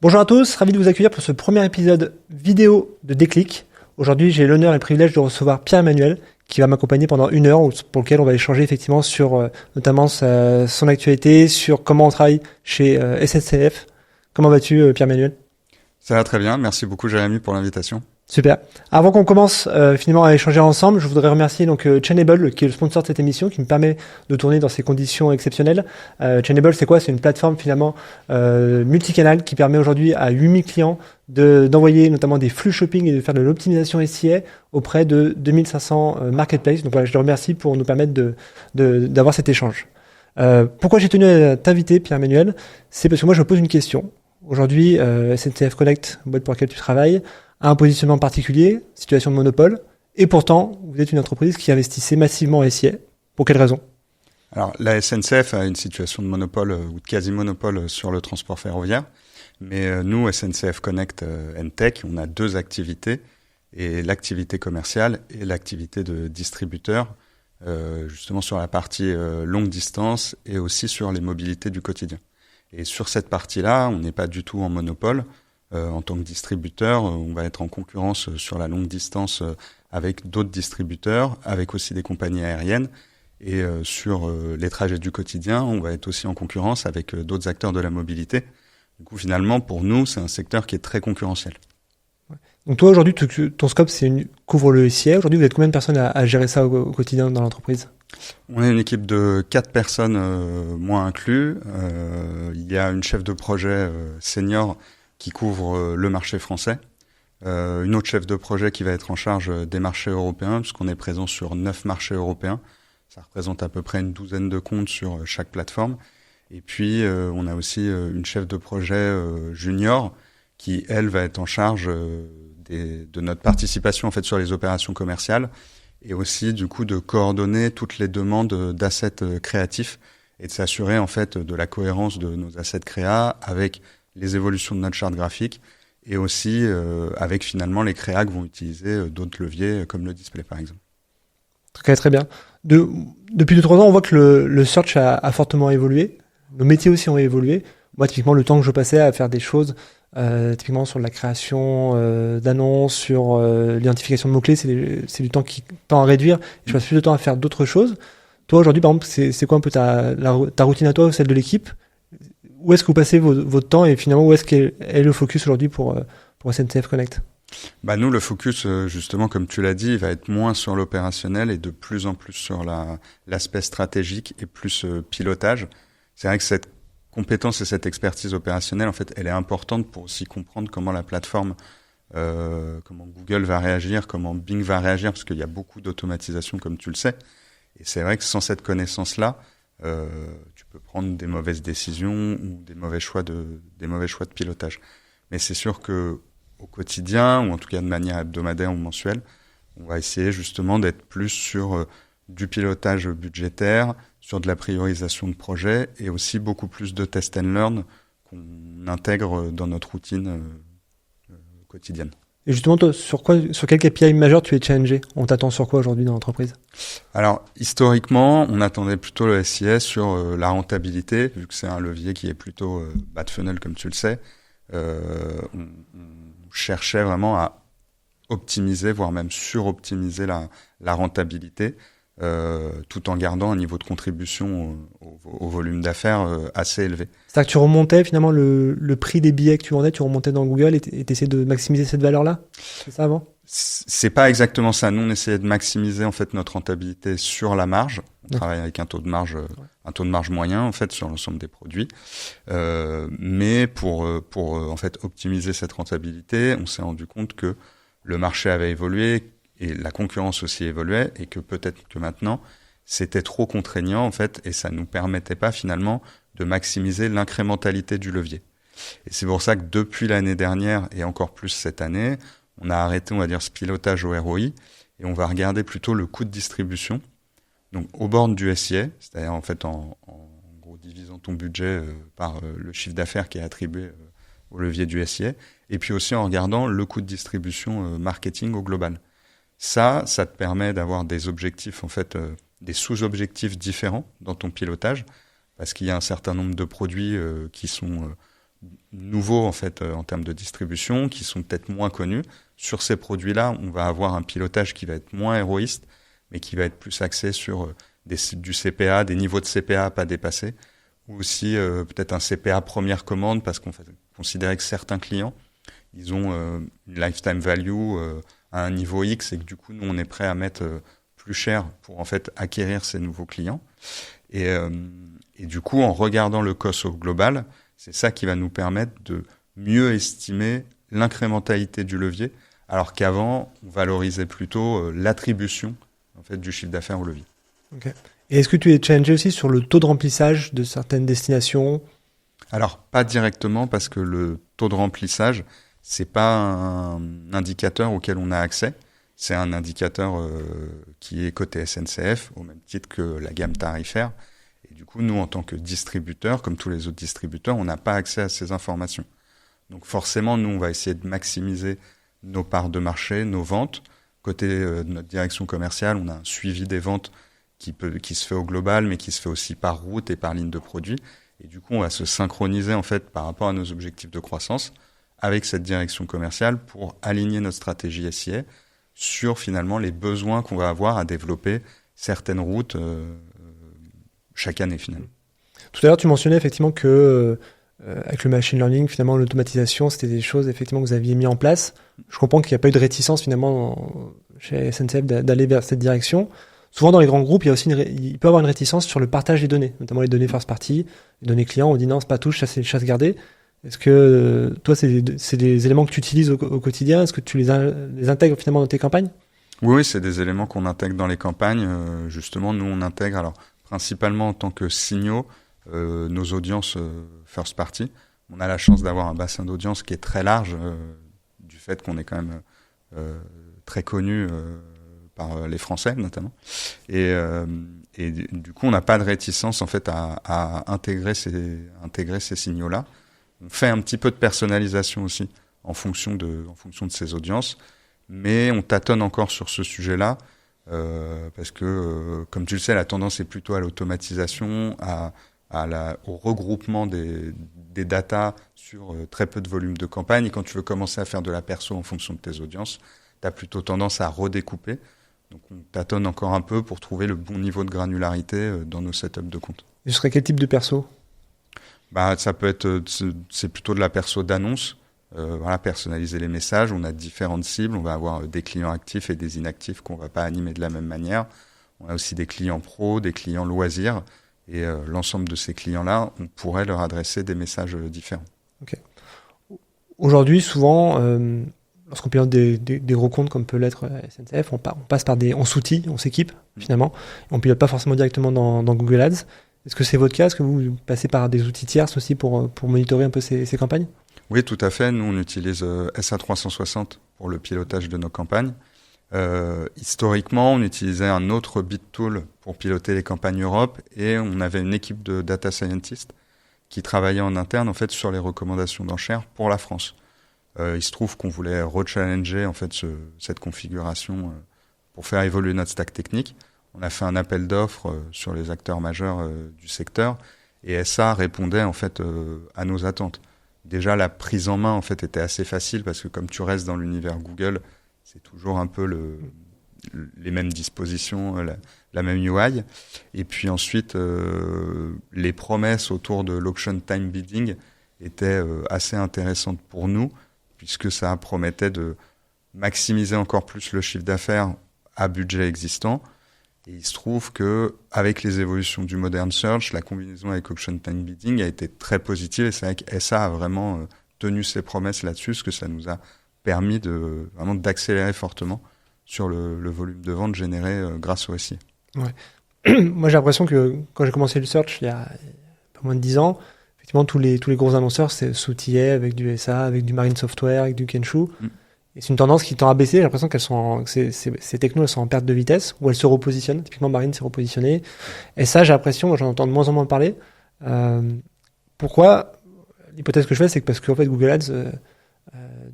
Bonjour à tous, ravi de vous accueillir pour ce premier épisode vidéo de Déclic. Aujourd'hui, j'ai l'honneur et le privilège de recevoir Pierre-Emmanuel qui va m'accompagner pendant 1 heure pour lequel on va échanger effectivement sur notamment son actualité, sur comment on travaille chez SNCF. Comment vas-tu Pierre-Emmanuel ? Ça va très bien, merci beaucoup Jérémy pour l'invitation. Super. Avant qu'on commence finalement à échanger ensemble, je voudrais remercier donc Chainable qui est le sponsor de cette émission qui me permet de tourner dans ces conditions exceptionnelles. Chainable c'est quoi ? C'est une plateforme finalement multicanal qui permet aujourd'hui à 8000 clients d'envoyer notamment des flux shopping et de faire de l'optimisation SIA auprès de 2500 marketplaces. Donc voilà, je te remercie pour nous permettre d'avoir cet échange. Pourquoi j'ai tenu à t'inviter Pierre-Emmanuel ? C'est parce que moi je me pose une question. Aujourd'hui, SNCF Connect, boîte pour laquelle tu travailles, a un positionnement particulier, situation de monopole, et pourtant, vous êtes une entreprise qui investissait massivement en SIA. Pour quelles raisons ? Alors, la SNCF a une situation de monopole ou de quasi-monopole sur le transport ferroviaire, mais nous, SNCF Connect Tech, on a deux activités, et l'activité commerciale et l'activité de distributeur, justement sur la partie longue distance et aussi sur les mobilités du quotidien. Et sur cette partie-là, on n'est pas du tout en monopole. En tant que distributeur, on va être en concurrence sur la longue distance avec d'autres distributeurs, avec aussi des compagnies aériennes. Et sur les trajets du quotidien, on va être aussi en concurrence avec d'autres acteurs de la mobilité. Du coup, finalement, pour nous, c'est un secteur qui est très concurrentiel. Donc toi, aujourd'hui, ton scope, couvre le SIA. Aujourd'hui, vous êtes combien de personnes à gérer ça au quotidien dans l'entreprise ? On est une équipe de 4 personnes, moi inclus. Il y a une chef de projet senior qui couvre le marché français. Une autre chef de projet qui va être en charge des marchés européens, puisqu'on est présent sur 9 marchés européens. Ça représente à peu près une douzaine de comptes sur chaque plateforme. Et puis, on a aussi une chef de projet junior qui, elle, va être en charge de notre participation en fait, sur les opérations commerciales et aussi, du coup, de coordonner toutes les demandes d'assets créatifs et de s'assurer, en fait, de la cohérence de nos assets créa avec les évolutions de notre charte graphique et aussi avec finalement les créas que vont utiliser d'autres leviers comme le display par exemple. Très bien. Depuis 2-3 ans, on voit que le search a fortement évolué. Nos métiers aussi ont évolué. Moi, typiquement, le temps que je passais à faire des choses, typiquement sur la création d'annonces, sur l'identification de mots-clés, c'est du temps qui tend à réduire. Et je passe plus de temps à faire d'autres choses. Toi, aujourd'hui, par exemple, c'est quoi un peu ta routine à toi ou celle de l'équipe ? Où est-ce que vous passez votre temps et finalement où est-ce qu'est le focus aujourd'hui pour SNCF Connect ? Nous, le focus, justement, comme tu l'as dit, va être moins sur l'opérationnel et de plus en plus sur l'aspect stratégique et plus pilotage. C'est vrai que cette compétence et cette expertise opérationnelle, en fait, elle est importante pour aussi comprendre comment la plateforme, comment Google va réagir, comment Bing va réagir, parce qu'il y a beaucoup d'automatisation, comme tu le sais. Et c'est vrai que sans cette connaissance-là, tu peux prendre des mauvaises décisions ou des mauvais choix de pilotage. Mais c'est sûr que au quotidien, ou en tout cas de manière hebdomadaire ou mensuelle, on va essayer justement d'être plus sur du pilotage budgétaire, sur de la priorisation de projets et aussi beaucoup plus de test and learn qu'on intègre dans notre routine quotidienne. Et justement, toi, sur quel KPI majeur tu es challengé ? On t'attend sur quoi aujourd'hui dans l'entreprise ? Alors, historiquement, on attendait plutôt le SIS sur la rentabilité, vu que c'est un levier qui est plutôt bas de funnel, comme tu le sais. On cherchait vraiment à optimiser, voire même suroptimiser la rentabilité, tout en gardant un niveau de contribution au volume d'affaires assez élevé. C'est-à-dire que tu remontais finalement le prix des billets que tu vendais, tu remontais dans Google et tu essayais de maximiser cette valeur-là ? C'est ça avant ? C'est pas exactement ça. Nous, on essayait de maximiser en fait notre rentabilité sur la marge. On travaille avec un taux de marge moyen en fait sur l'ensemble des produits. Mais pour en fait optimiser cette rentabilité, on s'est rendu compte que le marché avait évolué et la concurrence aussi évoluait et que peut-être que maintenant c'était trop contraignant en fait et ça nous permettait pas finalement de maximiser l'incrémentalité du levier. Et c'est pour ça que depuis l'année dernière et encore plus cette année, on a arrêté, on va dire, ce pilotage au ROI et on va regarder plutôt le coût de distribution. Donc, au bornes du SIA, c'est-à-dire en fait en gros divisant ton budget par le chiffre d'affaires qui est attribué au levier du SIA, et puis aussi en regardant le coût de distribution marketing au global. Ça te permet d'avoir des objectifs, en fait, des sous-objectifs différents dans ton pilotage, parce qu'il y a un certain nombre de produits qui sont nouveaux en fait en termes de distribution, qui sont peut-être moins connus. Sur ces produits-là, on va avoir un pilotage qui va être moins héroïste, mais qui va être plus axé sur du CPA, des niveaux de CPA à pas dépasser, ou aussi peut-être un CPA première commande, parce qu'on va considérer que certains clients, ils ont une lifetime value à un niveau X, et que du coup, nous, on est prêt à mettre plus cher pour en fait acquérir ces nouveaux clients. Et du coup, en regardant le cost au global, c'est ça qui va nous permettre de mieux estimer l'incrémentalité du levier, alors qu'avant, on valorisait plutôt l'attribution en fait, du chiffre d'affaires au levier. Okay. Et est-ce que tu es challengé aussi sur le taux de remplissage de certaines destinations ? Alors, pas directement, parce que le taux de remplissage, c'est pas un indicateur auquel on a accès. C'est un indicateur qui est côté SNCF, au même titre que la gamme tarifaire. Et du coup, nous, en tant que distributeurs, comme tous les autres distributeurs, on n'a pas accès à ces informations. Donc forcément, nous, on va essayer de maximiser nos parts de marché, nos ventes. Côté de notre direction commerciale, on a un suivi des ventes qui se fait au global, mais qui se fait aussi par route et par ligne de produit. Et du coup, on va se synchroniser en fait par rapport à nos objectifs de croissance avec cette direction commerciale pour aligner notre stratégie SIA sur finalement les besoins qu'on va avoir à développer certaines routes chaque année finalement. Tout à l'heure, tu mentionnais effectivement que avec le machine learning, finalement, l'automatisation, c'était des choses effectivement que vous aviez mis en place. Je comprends qu'il n'y a pas eu de réticence finalement chez SNCF d'aller vers cette direction. Souvent dans les grands groupes, il peut y avoir une réticence sur le partage des données, notamment les données first party, les données clients. On dit non, c'est pas touche, ça c'est gardé. Est-ce que toi, c'est des éléments que tu utilises au quotidien ? Est-ce que tu les intègres finalement dans tes campagnes ? Oui, c'est des éléments qu'on intègre dans les campagnes. Justement, nous, on intègre alors principalement en tant que signaux nos audiences first party. On a la chance d'avoir un bassin d'audience qui est très large du fait qu'on est quand même très connu par les Français notamment. Et du coup, on n'a pas de réticence en fait à intégrer ces signaux-là. On fait un petit peu de personnalisation aussi en fonction de ces audiences, mais on tâtonne encore sur ce sujet-là parce que, comme tu le sais, la tendance est plutôt à l'automatisation, au regroupement des datas sur très peu de volume de campagne. Et quand tu veux commencer à faire de la perso en fonction de tes audiences, tu as plutôt tendance à redécouper. Donc on tâtonne encore un peu pour trouver le bon niveau de granularité dans nos setups de compte. Et ce serait quel type de perso ? Ça peut être, c'est plutôt de la perso d'annonce. Personnaliser les messages. On a différentes cibles. On va avoir des clients actifs et des inactifs qu'on va pas animer de la même manière. On a aussi des clients pros, des clients loisirs. Et l'ensemble de ces clients-là, on pourrait leur adresser des messages différents. Okay. Aujourd'hui, souvent, lorsqu'on pilote des gros comptes comme peut l'être SNCF, on passe par on s'outille, on s'équipe finalement. On pilote pas forcément directement dans Google Ads. Est-ce que c'est votre cas ? Est-ce que vous passez par des outils tierces aussi pour monitorer un peu ces campagnes ? Oui, tout à fait. Nous, on utilise SA360 pour le pilotage de nos campagnes. Historiquement, on utilisait un autre bid tool pour piloter les campagnes Europe et on avait une équipe de data scientists qui travaillait en interne en fait sur les recommandations d'enchères pour la France. Il se trouve qu'on voulait rechallenger en fait cette configuration pour faire évoluer notre stack technique. On a fait un appel d'offres sur les acteurs majeurs du secteur et SA répondait en fait à nos attentes. Déjà, la prise en main en fait était assez facile parce que comme tu restes dans l'univers Google, c'est toujours un peu les mêmes dispositions, la même UI. Et puis ensuite, les promesses autour de l'auction time bidding étaient assez intéressantes pour nous puisque ça promettait de maximiser encore plus le chiffre d'affaires à budget existant. Et il se trouve que avec les évolutions du modern search, la combinaison avec auction time bidding a été très positive et c'est vrai que SA a vraiment tenu ses promesses là-dessus, parce que ça nous a permis vraiment d'accélérer fortement sur le volume de vente généré grâce au SI. Ouais. Moi j'ai l'impression que quand j'ai commencé le search il y a pas moins de 10 ans, effectivement tous les gros annonceurs s'outillaient avec du SA, avec du Marine Software, avec du Kensho. Et c'est une tendance qui tend à baisser. J'ai l'impression que ces technos, elles sont en perte de vitesse, ou elles se repositionnent. Typiquement, Marine s'est repositionnée. Et ça, j'ai l'impression, j'en entends de moins en moins parler. Pourquoi ? L'hypothèse que je fais, c'est que parce qu'en fait, Google Ads devient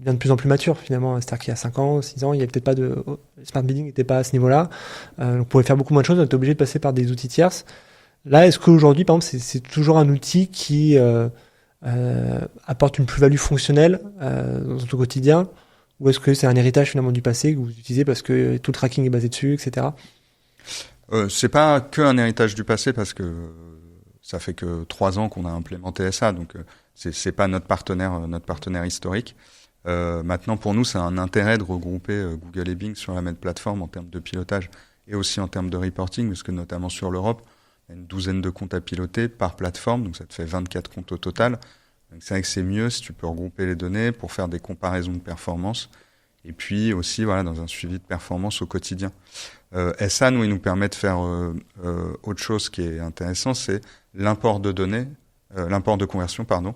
de plus en plus mature, finalement. C'est-à-dire qu'il y a 5 ans, 6 ans, il y avait peut-être pas smart bidding n'était pas à ce niveau-là. On pouvait faire beaucoup moins de choses. On était obligé de passer par des outils tierces. Là, est-ce qu'aujourd'hui, par exemple, c'est toujours un outil qui apporte une plus-value fonctionnelle dans ton quotidien, ou est-ce que c'est un héritage finalement du passé que vous utilisez parce que tout le tracking est basé dessus, etc. C'est pas que un héritage du passé parce que ça fait que 3 ans qu'on a implémenté SA, donc c'est pas notre partenaire historique. Maintenant, pour nous, c'est un intérêt de regrouper Google et Bing sur la même plateforme en termes de pilotage et aussi en termes de reporting, parce que notamment sur l'Europe, il y a une douzaine de comptes à piloter par plateforme, donc ça te fait 24 comptes au total. Donc c'est vrai que c'est mieux si tu peux regrouper les données pour faire des comparaisons de performance et puis aussi voilà dans un suivi de performance au quotidien. SA, nous, il nous permet de faire autre chose qui est intéressant, c'est l'import de données, l'import de conversion, pardon.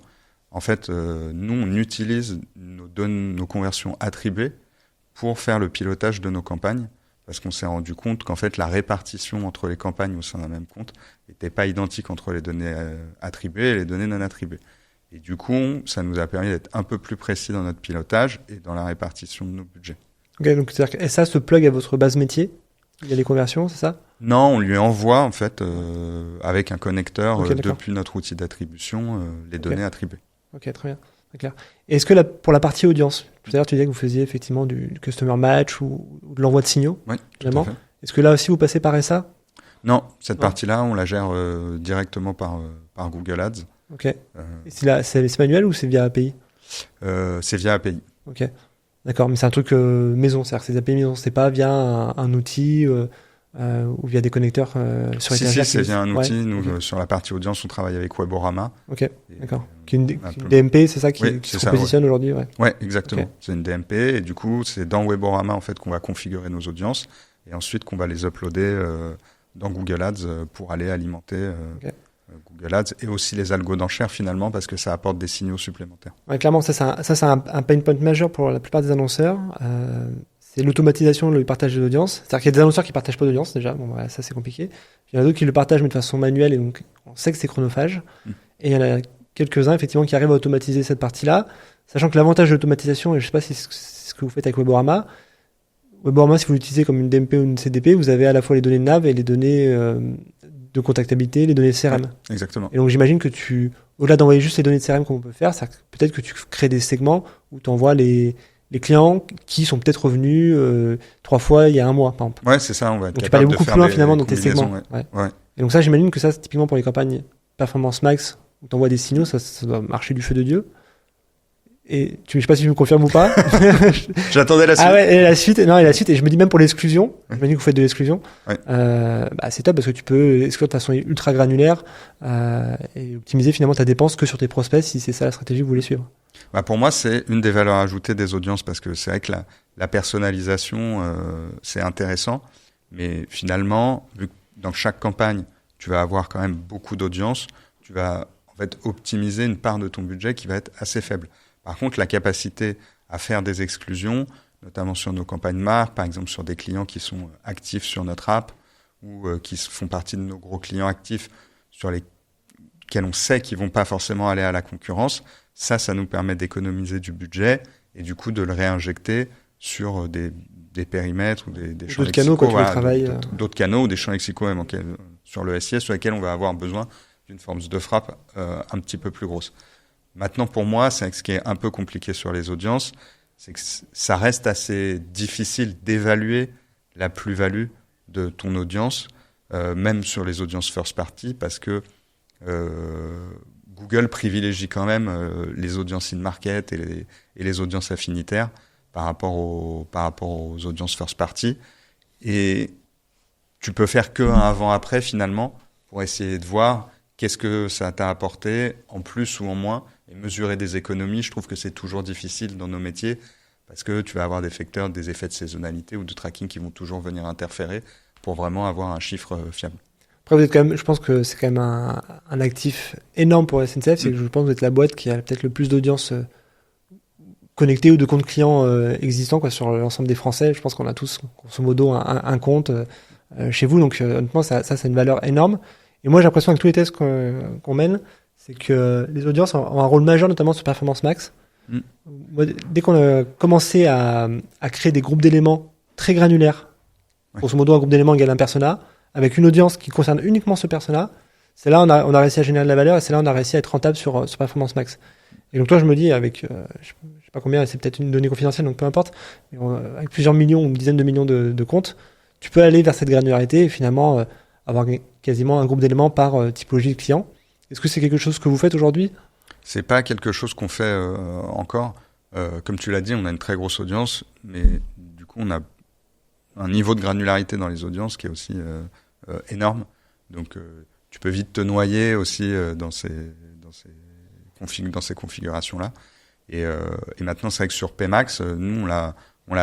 En fait, nous, on utilise nos conversions attribuées pour faire le pilotage de nos campagnes, parce qu'on s'est rendu compte qu'en fait, la répartition entre les campagnes au sein d'un même compte n'était pas identique entre les données attribuées et les données non attribuées. Et du coup, ça nous a permis d'être un peu plus précis dans notre pilotage et dans la répartition de nos budgets. Ok, donc c'est-à-dire que SA se plug à votre base métier. Il y a les conversions, c'est ça? Non, on lui envoie en fait avec un connecteur depuis notre outil d'attribution les données attribuées. Ok, très bien, très clair. Et est-ce que pour la partie audience, tout à l'heure tu disais que vous faisiez effectivement du customer match ou de l'envoi de signaux, oui, tout à fait. Est-ce que là aussi vous passez par SA? Non, cette partie-là, on la gère directement par Google Ads. Ok. Et c'est manuel ou c'est via API? C'est via API. Ok. D'accord, mais c'est un truc maison, c'est-à-dire que c'est des API maison, c'est pas via un outil ou via des connecteurs sur étagère. Si, c'est via un outil. Nous, sur la partie audience, on travaille avec Weborama. Ok, d'accord. Qui est une DMP, c'est ça qui se positionne aujourd'hui? Ouais, exactement. Okay. C'est une DMP et du coup, c'est dans Weborama en fait qu'on va configurer nos audiences et ensuite qu'on va les uploader dans Google Ads pour aller alimenter Google Ads et aussi les algos d'enchères finalement parce que ça apporte des signaux supplémentaires. Ouais, clairement, ça c'est un pain point majeur pour la plupart des annonceurs. C'est l'automatisation, le partage de l'audience. C'est-à-dire qu'il y a des annonceurs qui partagent pas d'audience déjà. Bon, voilà, ça c'est compliqué. Il y en a d'autres qui le partagent mais de façon manuelle et donc on sait que c'est chronophage. Et il y en a quelques-uns effectivement qui arrivent à automatiser cette partie-là, sachant que l'avantage de l'automatisation, et je sais pas si c'est ce que vous faites avec Weborama, si vous l'utilisez comme une DMP ou une CDP, vous avez à la fois les données de nav et les données de contactabilité, les données de CRM. Ouais, exactement. Et donc j'imagine que au-delà d'envoyer juste les données de CRM comme on peut faire, peut-être que tu crées des segments où tu envoies les clients qui sont peut-être revenus 3 fois il y a 1 mois, par exemple. Ouais, c'est ça, on va être donc tu peux aller beaucoup plus loin finalement dans tes segments. Ouais. Et donc ça, j'imagine que ça, c'est typiquement pour les campagnes Performance Max, où tu envoies des signaux, ça doit marcher du feu de Dieu. Et je sais pas si tu me confirmes ou pas. J'attendais la suite. Ah ouais, et la suite, et je me dis même pour l'exclusion, j'imagine que vous faites de l'exclusion. Ouais. C'est top parce que tu peux exclure de façon ultra granulaire et optimiser finalement ta dépense que sur tes prospects si c'est ça la stratégie que vous voulez suivre. Bah pour moi, c'est une des valeurs ajoutées des audiences parce que c'est vrai que la personnalisation, c'est intéressant, mais finalement, vu que dans chaque campagne, tu vas avoir quand même beaucoup d'audience, tu vas en fait optimiser une part de ton budget qui va être assez faible. Par contre, la capacité à faire des exclusions, notamment sur nos campagnes marques, par exemple sur des clients qui sont actifs sur notre app ou qui font partie de nos gros clients actifs sur lesquels on sait qu'ils vont pas forcément aller à la concurrence, ça nous permet d'économiser du budget et du coup de le réinjecter sur des périmètres ou des champs lexicaux, d'autres canaux ou des champs lexicaux même sur le SIS sur lesquels on va avoir besoin d'une force de frappe un petit peu plus grosse. Maintenant, pour moi, c'est ce qui est un peu compliqué sur les audiences, c'est que ça reste assez difficile d'évaluer la plus-value de ton audience, même sur les audiences first party, parce que Google privilégie quand même les audiences in-market et les audiences affinitaires par rapport aux audiences first party. Et tu peux faire que un avant-après finalement pour essayer de voir qu'est-ce que ça t'a apporté en plus ou en moins et mesurer des économies. Je trouve que c'est toujours difficile dans nos métiers parce que tu vas avoir des effets de saisonnalité ou de tracking qui vont toujours venir interférer pour vraiment avoir un chiffre fiable. Après, vous êtes quand même, je pense que c'est quand même un actif énorme pour la SNCF, c'est que je pense que vous êtes la boîte qui a peut-être le plus d'audience connectée ou de comptes clients existants sur l'ensemble des Français. Je pense qu'on a tous, grosso modo, un compte chez vous. Donc, honnêtement, ça, c'est une valeur énorme. Et moi, j'ai l'impression que tous les tests qu'on mène, c'est que les audiences ont un rôle majeur, notamment sur Performance Max. Moi, dès qu'on a commencé à créer des groupes d'éléments très granulaires, grosso modo, un groupe d'éléments égale un persona, avec une audience qui concerne uniquement ce persona, c'est là on a réussi à générer de la valeur et c'est là on a réussi à être rentable sur Performance Max. Et donc toi, je me dis, avec, je sais pas combien, c'est peut-être une donnée confidentielle, donc peu importe, mais avec plusieurs millions ou une dizaine de millions de comptes, tu peux aller vers cette granularité et finalement avoir quasiment un groupe d'éléments par typologie de client. Est-ce que c'est quelque chose que vous faites aujourd'hui ? C'est pas quelque chose qu'on fait encore. Comme tu l'as dit, on a une très grosse audience, mais du coup, on a un niveau de granularité dans les audiences qui est aussi énorme. Donc, tu peux vite te noyer aussi dans ces configurations-là. Et maintenant, c'est vrai que sur PMax, nous, on l'a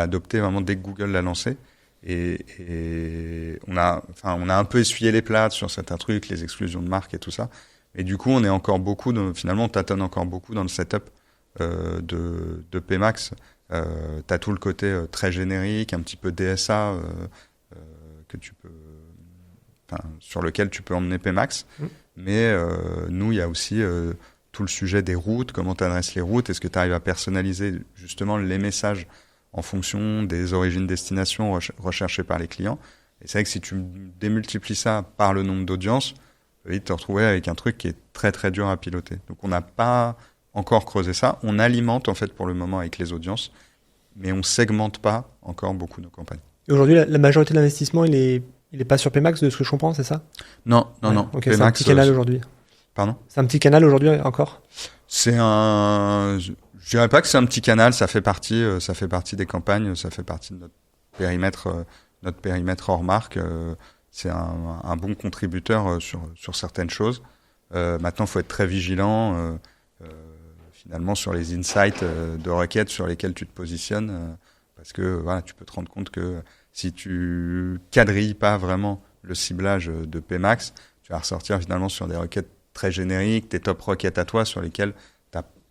adopté vraiment dès que Google l'a lancé. Et on a un peu essuyé les plâtres sur certains trucs, les exclusions de marques et tout ça. Et du coup, on est encore finalement, on tâtonne encore beaucoup dans le setup de PMax. T'as tout le côté très générique, un petit peu DSA que tu peux, sur lequel tu peux emmener PMax. Mais nous, il y a aussi tout le sujet des routes, comment tu adresses les routes, est-ce que tu arrives à personnaliser justement les messages en fonction des origines-destinations recherchées par les clients. Et c'est vrai que si tu démultiplies ça par le nombre d'audiences, tu vas te retrouver avec un truc qui est très très dur à piloter. Donc on n'a pas encore creusé ça. On alimente en fait pour le moment avec les audiences, mais on segmente pas encore beaucoup nos campagnes. Et aujourd'hui, la majorité de l'investissement, il est pas sur PMax, de ce que je comprends, c'est ça ? Non. Okay, c'est un petit canal aujourd'hui. Pardon ? C'est un petit canal aujourd'hui encore ? Je dirais pas que c'est un petit canal, ça fait partie des campagnes, ça fait partie de notre périmètre hors marque. C'est un bon contributeur sur certaines choses. Maintenant, il faut être très vigilant finalement sur les insights de requêtes sur lesquelles tu te positionnes, parce que voilà, tu peux te rendre compte que si tu quadrilles pas vraiment le ciblage de PMax, tu vas ressortir finalement sur des requêtes très génériques, tes top requêtes à toi sur lesquelles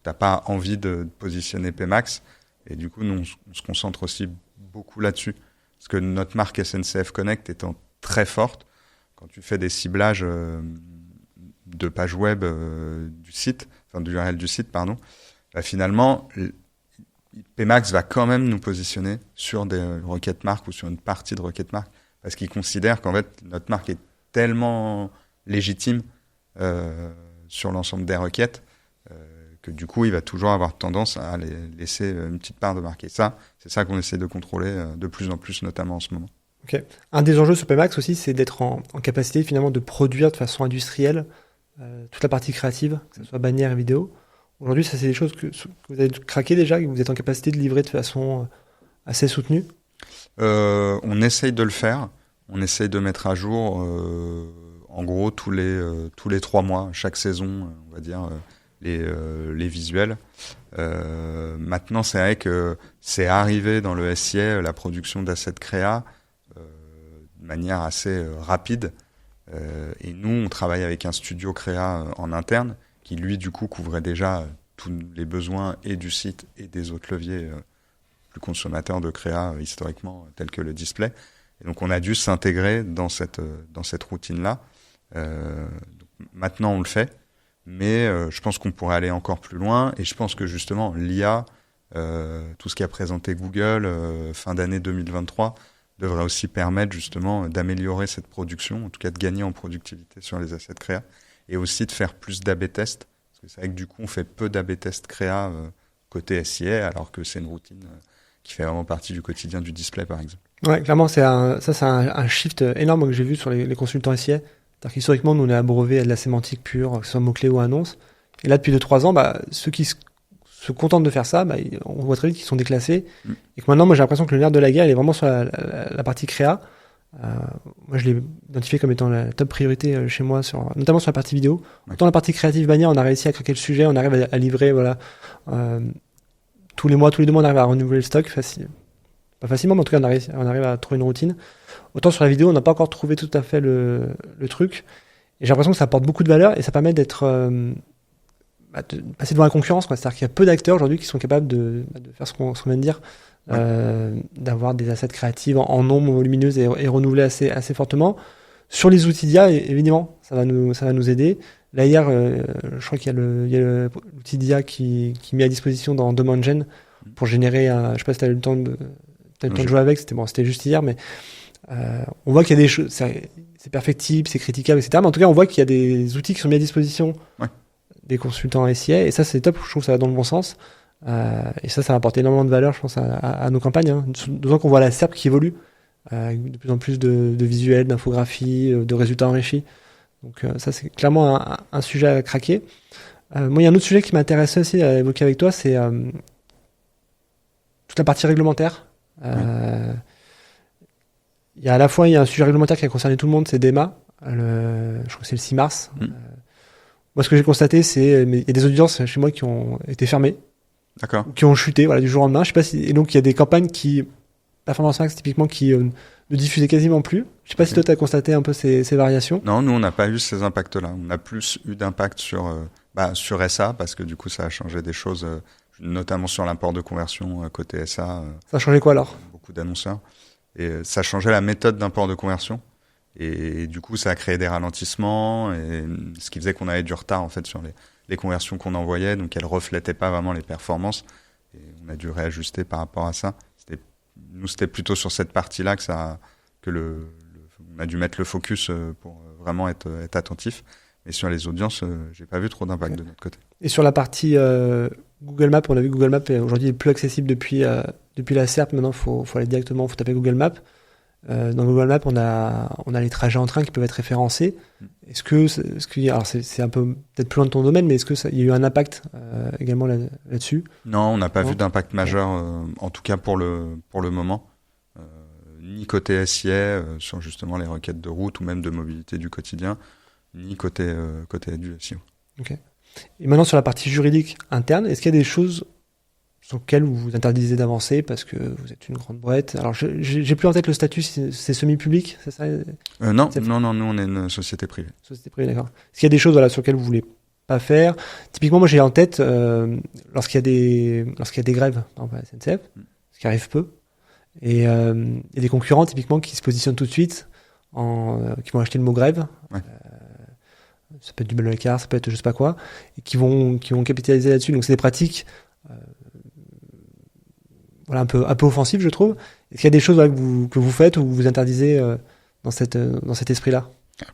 t'as pas envie de positionner PMax. Et du coup, nous, on se concentre aussi beaucoup là-dessus. Parce que notre marque SNCF Connect étant très forte, quand tu fais des ciblages de pages web du site, enfin de l'URL du site, pardon, finalement, PMax va quand même nous positionner sur des requêtes marques ou sur une partie de requêtes marques. Parce qu'il considère qu'en fait, notre marque est tellement légitime sur l'ensemble des requêtes que du coup, il va toujours avoir tendance à laisser une petite part de marque. Et ça, c'est ça qu'on essaie de contrôler de plus en plus, notamment en ce moment. Ok. Un des enjeux sur PMax aussi, c'est d'être en capacité finalement de produire de façon industrielle toute la partie créative, que ce soit bannière et vidéo. Aujourd'hui, ça, c'est des choses que vous avez craqué déjà, que vous êtes en capacité de livrer de façon assez soutenue. On essaye de le faire. On essaye de mettre à jour, en gros, tous les 3 mois, chaque saison, on va dire, les visuels. Maintenant, c'est vrai que c'est arrivé dans le SIA, la production d'assets créa, de manière assez rapide. Et nous, on travaille avec un studio créa en interne qui, lui, du coup, couvrait déjà tous les besoins et du site et des autres leviers plus consommateurs de créa historiquement, tels que le display. Et donc, on a dû s'intégrer dans cette routine-là. Maintenant, on le fait. Mais je pense qu'on pourrait aller encore plus loin. Et je pense que justement, l'IA, tout ce qu'a présenté Google fin d'année 2023, devrait aussi permettre justement d'améliorer cette production, en tout cas de gagner en productivité sur les assets créa, et aussi de faire plus d'A/B tests. Parce que c'est vrai que du coup, on fait peu d'A/B tests créa côté SIA, alors que c'est une routine qui fait vraiment partie du quotidien du display, par exemple. Ouais, clairement, c'est un shift énorme que j'ai vu sur les consultants SIA. C'est-à-dire qu'historiquement, nous, on est abreuvé à de la sémantique pure, que ce soit mots-clés ou annonces. Et là, depuis 2-3 ans, ceux qui se contentent de faire ça, on voit très vite qu'ils sont déclassés. Et que maintenant, moi, j'ai l'impression que le nerf de la guerre, il est vraiment sur la partie créa. Moi, je l'ai identifié comme étant la top priorité chez moi, notamment sur la partie vidéo. Autant la partie créative bannière, on a réussi à craquer le sujet, on arrive à livrer, tous les mois, tous les 2 mois, on arrive à renouveler le stock. Pas facilement, mais en tout cas, on arrive à trouver une routine. Autant sur la vidéo, on n'a pas encore trouvé tout à fait le truc. Et j'ai l'impression que ça apporte beaucoup de valeur et ça permet d'être de passer devant la concurrence. C'est-à-dire qu'il y a peu d'acteurs aujourd'hui qui sont capables de faire ce qu'on vient de dire, d'avoir des assets créatifs en nombre volumineux et renouvelés assez fortement. Sur les outils d'IA, évidemment, ça va nous aider. Là, hier, je crois qu'il y a l'outil d'IA qui est mis à disposition dans DomEngine pour générer je sais pas si tu as eu le temps de jouer avec, c'était juste hier, mais On voit qu'il y a des choses, c'est perfectible, c'est critiquable, etc. Mais en tout cas, on voit qu'il y a des outils qui sont mis à disposition des consultants SIA, et ça, c'est top. Je trouve que ça va dans le bon sens. Et ça va apporter énormément de valeur, je pense, à nos campagnes. Hein. D'autant qu'on voit la SERP qui évolue, avec de plus en plus de visuels, d'infographies, de résultats enrichis. Donc ça, c'est clairement un sujet à craquer. Moi, il y a un autre sujet qui m'intéresse aussi à évoquer avec toi, c'est toute la partie réglementaire. Il y a à la fois un sujet réglementaire qui a concerné tout le monde, c'est DEMA. Je crois que c'est le 6 mars. Moi, ce que j'ai constaté, c'est il y a des audiences chez moi qui ont été fermées, qui ont chuté, voilà, du jour au lendemain. Je sais pas si, et donc il y a des campagnes Performance Max typiquement, qui ne diffusaient quasiment plus. Je sais pas si toi tu as constaté un peu ces variations. Non, nous on n'a pas eu ces impacts-là. On a plus eu d'impact sur SA, parce que du coup ça a changé des choses, notamment sur l'import de conversion côté SA. Ça a changé quoi alors ? Beaucoup d'annonceurs. Et ça a changé la méthode d'import de conversion. Et du coup, ça a créé des ralentissements, et ce qui faisait qu'on avait du retard en fait sur les conversions qu'on envoyait, donc elles reflétaient pas vraiment les performances. Et on a dû réajuster par rapport à ça. C'était plutôt sur cette partie-là on a dû mettre le focus pour vraiment être attentif. Et sur les audiences, j'ai pas vu trop d'impact de notre côté. Et sur la partie Google Maps, on a vu que Google Maps aujourd'hui est plus accessible depuis la SERP. Maintenant, faut aller directement, faut taper Google Maps. Dans Google Maps, on a les trajets en train qui peuvent être référencés. Alors c'est un peu peut-être plus loin de ton domaine, mais est-ce qu'il y a eu un impact également là-dessus ? Non, on n'a pas vu d'impact majeur, en tout cas pour le moment, ni côté SIA sur justement les requêtes de route ou même de mobilité du quotidien, ni côté du SEO. Ok. Et maintenant sur la partie juridique interne, est-ce qu'il y a des choses sur lesquelles vous vous interdisez d'avancer parce que vous êtes une grande boîte ? Alors j'ai plus en tête le statut, c'est semi-public, c'est ça ? Non, nous on est une société privée. Société privée, d'accord. Est-ce qu'il y a des choses sur lesquelles vous voulez pas faire ? Typiquement, moi j'ai en tête lorsqu'il y a des grèves, par exemple à la SNCF, ce qui arrive peu, et il y a des concurrents typiquement qui se positionnent tout de suite, qui vont acheter le mot grève. Ouais. Ça peut être du Blablacar, ça peut être je sais pas quoi, et qui vont capitaliser là-dessus. Donc c'est des pratiques un peu offensives, je trouve. Est-ce qu'il y a des choses que vous faites ou vous vous interdisez dans cet esprit-là ?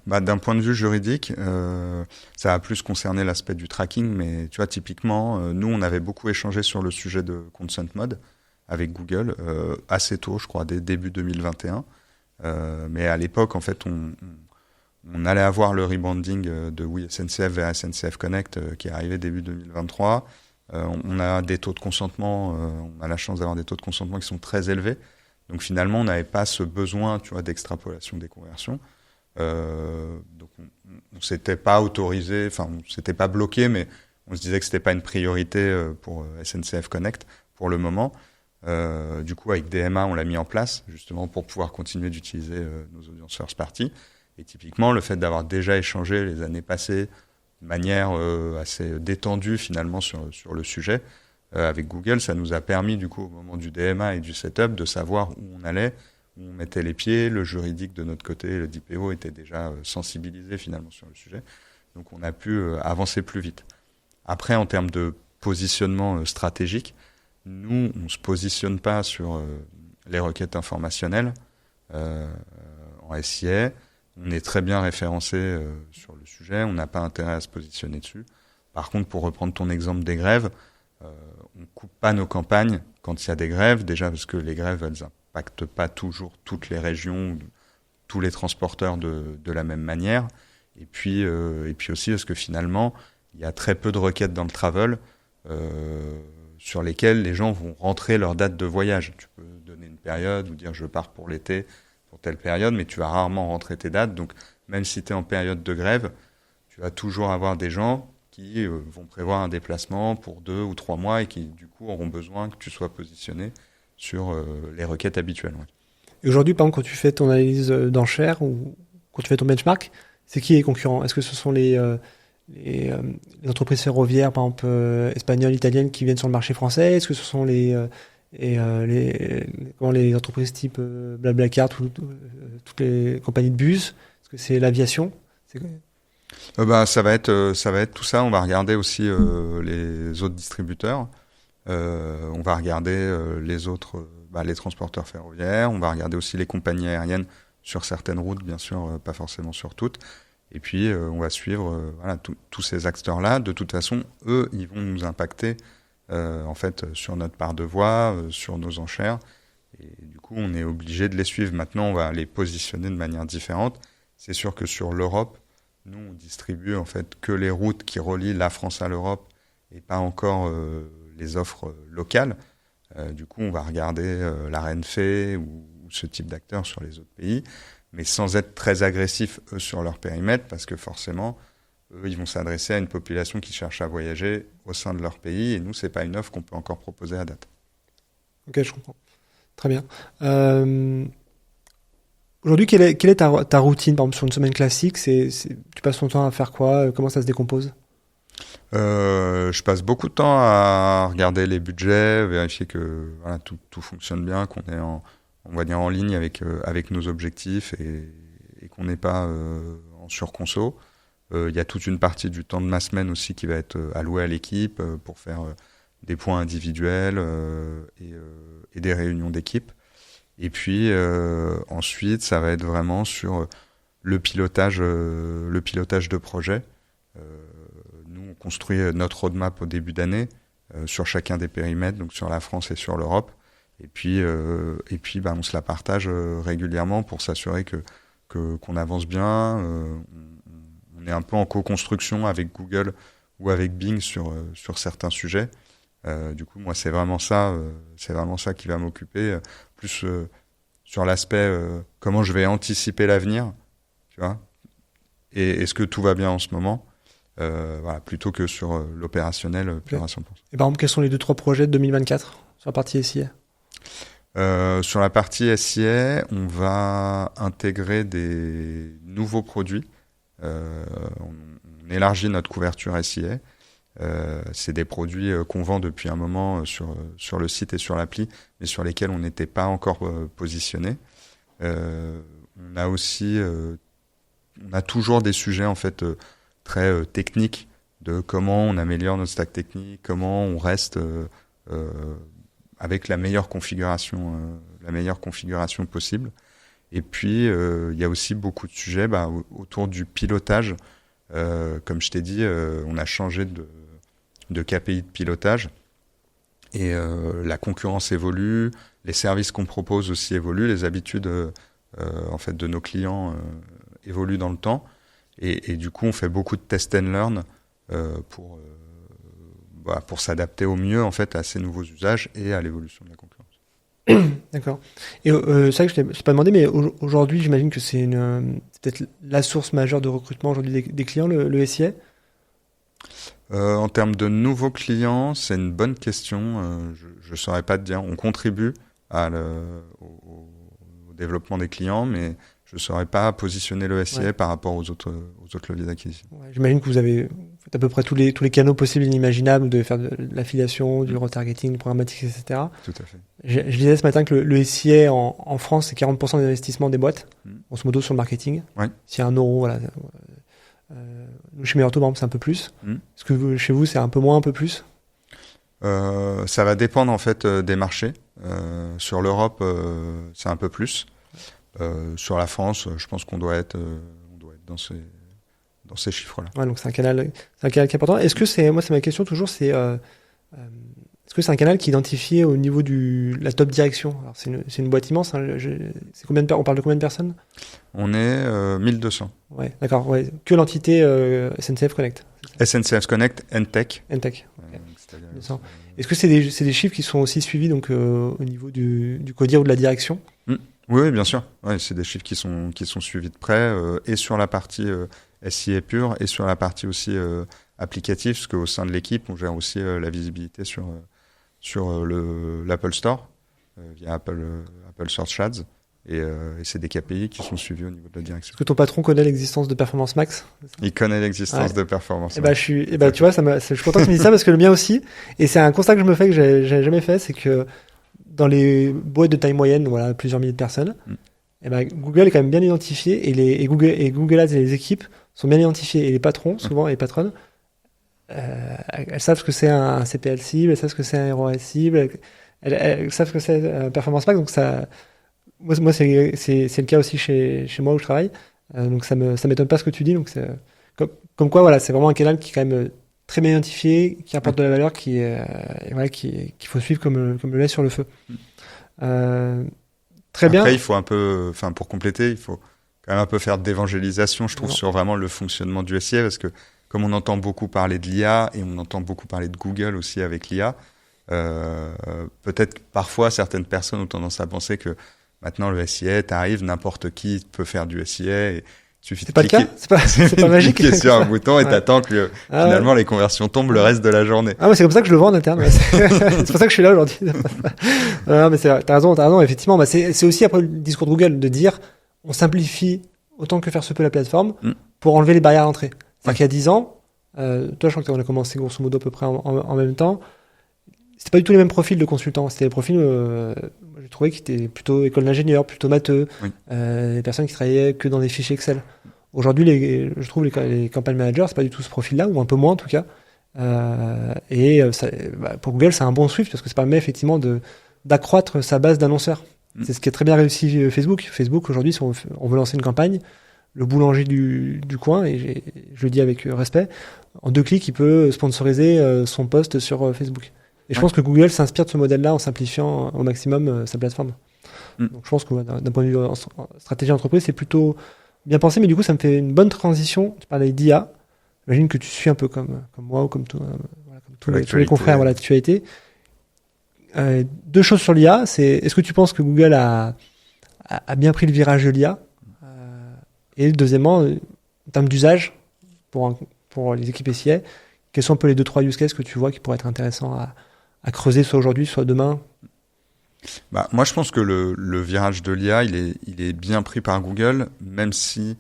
D'un point de vue juridique, ça va plus concerner l'aspect du tracking, mais tu vois, typiquement, nous, on avait beaucoup échangé sur le sujet de Consent Mode avec Google, assez tôt, je crois, dès début 2021. Mais à l'époque, en fait, on allait avoir le rebranding de Oui SNCF vers SNCF Connect qui est arrivé début 2023. On a des taux de consentement, on a la chance d'avoir des taux de consentement qui sont très élevés. Donc finalement, on n'avait pas ce besoin, tu vois, d'extrapolation des conversions. Donc on s'était pas autorisé, enfin on s'était pas bloqué, mais on se disait que c'était pas une priorité pour SNCF Connect pour le moment. Du coup, avec DMA, on l'a mis en place justement pour pouvoir continuer d'utiliser nos audiences first party. Et typiquement, le fait d'avoir déjà échangé les années passées de manière assez détendue finalement sur le sujet avec Google, ça nous a permis du coup au moment du DMA et du setup de savoir où on allait, où on mettait les pieds. Le juridique de notre côté, le DPO était déjà sensibilisé finalement sur le sujet. Donc on a pu avancer plus vite. Après, en termes de positionnement stratégique, nous, on ne se positionne pas sur les requêtes informationnelles en SIA. On est très bien référencé sur le sujet, on n'a pas intérêt à se positionner dessus. Par contre, pour reprendre ton exemple des grèves, on ne coupe pas nos campagnes quand il y a des grèves, déjà parce que les grèves, elles n'impactent pas toujours toutes les régions, ou tous les transporteurs de la même manière. Et puis aussi parce que finalement, il y a très peu de requêtes dans le travel sur lesquelles les gens vont rentrer leur date de voyage. Tu peux donner une période ou dire je pars pour l'été, pour telle période, mais tu vas rarement rentrer tes dates. Donc, même si tu es en période de grève, tu vas toujours avoir des gens qui vont prévoir un déplacement pour 2 ou 3 mois et qui, du coup, auront besoin que tu sois positionné sur les requêtes habituelles. Ouais. Et aujourd'hui, par exemple, quand tu fais ton analyse d'enchères ou quand tu fais ton benchmark, c'est qui les concurrents ? Est-ce que ce sont les entreprises ferroviaires, par exemple, espagnoles, italiennes, qui viennent sur le marché français ? Est-ce que ce sont les entreprises type Blablacar, toutes les compagnies de bus ? Est-ce que c'est l'aviation ? Ça va être tout ça. On va regarder aussi les autres distributeurs. On va regarder les autres les transporteurs ferroviaires, on va regarder aussi les compagnies aériennes sur certaines routes, bien sûr, pas forcément sur toutes. Et puis, on va suivre tous ces acteurs-là. De toute façon, eux, ils vont nous impacter en fait sur notre part de voix, sur nos enchères. Et du coup, on est obligé de les suivre. Maintenant, on va les positionner de manière différente. C'est sûr que sur l'Europe, nous, on distribue en fait que les routes qui relient la France à l'Europe et pas encore les offres locales. Du coup, on va regarder la Renfe ou ce type d'acteurs sur les autres pays, mais sans être très agressifs, eux, sur leur périmètre, parce que forcément, eux, ils vont s'adresser à une population qui cherche à voyager au sein de leur pays, et nous, c'est pas une offre qu'on peut encore proposer à date. Ok, je comprends. Très bien. Aujourd'hui, quelle est ta routine, par exemple, sur une semaine classique? Tu passes ton temps à faire quoi? Comment ça se décompose? Je passe beaucoup de temps à regarder les budgets, vérifier que tout fonctionne bien, qu'on est on va dire en ligne avec nos objectifs et qu'on n'est pas en surconso. Il y a toute une partie du temps de ma semaine aussi qui va être allouée à l'équipe pour faire des points individuels et des réunions d'équipe. Et puis ensuite, ça va être vraiment sur le pilotage de projet. Nous, on construit notre roadmap au début d'année sur chacun des périmètres, donc sur la France et sur l'Europe. Et puis, on se la partage régulièrement pour s'assurer qu'on avance bien. On est un peu en co-construction avec Google ou avec Bing sur certains sujets. Du coup, moi, c'est vraiment ça qui va m'occuper, plus sur l'aspect comment je vais anticiper l'avenir, tu vois. Et est-ce que tout va bien en ce moment, plutôt que sur l'opérationnel pur à 100%. Et par exemple, quels sont les 2-3 projets de 2024 sur la partie SIA? Sur la partie SIA, on va intégrer des nouveaux produits. On élargit notre couverture SIA. C'est des produits qu'on vend depuis un moment sur le site et sur l'appli, mais sur lesquels on n'était pas encore positionné. On a aussi, on a toujours des sujets en fait très techniques de comment on améliore notre stack technique, comment on reste avec la meilleure configuration possible. Et puis il y a aussi beaucoup de sujets autour du pilotage. Comme je t'ai dit, on a changé de KPI de pilotage et la concurrence évolue, les services qu'on propose aussi évoluent, les habitudes en fait de nos clients évoluent dans le temps et du coup on fait beaucoup de test and learn pour s'adapter au mieux en fait à ces nouveaux usages et à l'évolution de la concurrence. D'accord. Et c'est vrai que je t'ai pas demandé, mais aujourd'hui, j'imagine que c'est peut-être la source majeure de recrutement aujourd'hui des clients, le SIA. En termes de nouveaux clients, c'est une bonne question. Je ne saurais pas te dire. On contribue au développement des clients, mais je ne saurais pas positionner le SIA par rapport aux autres leviers d'acquisition. Ouais, j'imagine que vous avez fait à peu près tous les canaux possibles et inimaginables. Vous devez faire de l'affiliation, du retargeting, du programmatique, etc. Tout à fait. Je disais ce matin que le SIA en France, c'est 40% des investissements des boîtes, grosso modo sur le marketing. Ouais. S'il y a €, voilà. Nous, chez Meilleur Taux, par exemple, c'est un peu plus. Est-ce que chez vous, c'est un peu moins, un peu plus? Ça va dépendre en fait des marchés. Sur l'Europe, c'est un peu plus. Sur la France, je pense qu'on doit être dans ces chiffres-là. Ouais, donc c'est un canal qui est important. Est-ce que c'est ma question toujours, est-ce que c'est un canal qui est identifié au niveau de la top direction? Alors c'est une boîte immense. Hein, on parle de combien de personnes? On est 1200. Ouais, d'accord. Ouais. Que l'entité SNCF Connect. SNCF Connect, Entech. Okay. Est-ce que c'est des chiffres qui sont aussi suivis donc au niveau du codir ou de la direction? Oui, bien sûr. Ouais, c'est des chiffres qui sont suivis de près et sur la partie SIA pure et sur la partie aussi applicative, parce qu'au sein de l'équipe, on gère aussi la visibilité sur l'Apple Store via Apple Search Ads et c'est des KPI qui sont suivis au niveau de la direction. Est-ce que ton patron connaît l'existence de Performance Max? Il connaît l'existence de Performance Max. Tu vois, je suis content que tu me dises ça parce que le mien aussi. Et c'est un constat que je me fais que j'ai jamais fait, c'est que dans les boîtes de taille moyenne, voilà, plusieurs milliers de personnes, Google est quand même bien identifié et Google Ads et les équipes sont bien identifiés et les patrons, souvent, et les patronnes, elles savent ce que c'est un CPL cible, elles savent ce que c'est un ROAS cible, elles savent ce que c'est Performance Max, donc ça, moi c'est le cas aussi chez moi où je travaille. Donc ça m'étonne pas ce que tu dis. Donc c'est comme quoi voilà, c'est vraiment un canal qui est quand même très bien identifié, qui apporte de la valeur, et voilà, qu'il faut suivre comme le lait sur le feu. Très bien. Après, il faut un peu, enfin pour compléter, il faut quand même un peu faire d'évangélisation, je trouve, sur vraiment le fonctionnement du SIA, parce que comme on entend beaucoup parler de l'IA et on entend beaucoup parler de Google aussi avec l'IA, peut-être parfois certaines personnes ont tendance à penser que maintenant le SIA, t'arrives, n'importe qui peut faire du SIA et il suffit de cliquer. C'est pas le cas, c'est pas magique. Cliquer sur un bouton et t'attends que finalement les conversions tombent le reste de la journée. Ah ouais, c'est comme ça que je le vends en interne. Ouais. C'est pour ça que je suis là aujourd'hui. Non, mais t'as raison, effectivement. Bah, c'est aussi après le discours de Google de dire on simplifie autant que faire se peut la plateforme pour enlever les barrières à l'entrée. C'est-à-dire qu'il y a 10 ans, toi je crois que on a commencé grosso modo à peu près en même temps, c'était pas du tout les mêmes profils de consultants, c'était des profils, j'ai trouvé qui étaient plutôt école d'ingénieur, plutôt matheux, des personnes qui travaillaient que dans des fichiers Excel. Aujourd'hui, je trouve les campagne managers, c'est pas du tout ce profil-là, ou un peu moins en tout cas. Pour Google, c'est un bon Swift parce que ça permet effectivement d'accroître sa base d'annonceurs. C'est ce qui est très bien réussi Facebook. Facebook, aujourd'hui, si on veut lancer une campagne, le boulanger du coin, et je le dis avec respect, en 2 clics, il peut sponsoriser son post sur Facebook. Et je pense que Google s'inspire de ce modèle-là en simplifiant au maximum sa plateforme. Donc je pense que d'un point de vue stratégie entreprise, c'est plutôt bien pensé, mais du coup, ça me fait une bonne transition. Tu parlais d'IA. J'imagine que tu suis un peu comme moi ou comme tous les confrères de l'actualité. 2 choses sur l'IA. Est-ce que tu penses que Google a bien pris le virage de l'IA? Et deuxièmement, en termes d'usage, pour les équipes SIA, quels sont un peu les 2-3 use cases que tu vois qui pourraient être intéressants à creuser, soit aujourd'hui, soit demain? Moi, je pense que le virage de l'IA, il est bien pris par Google, même si,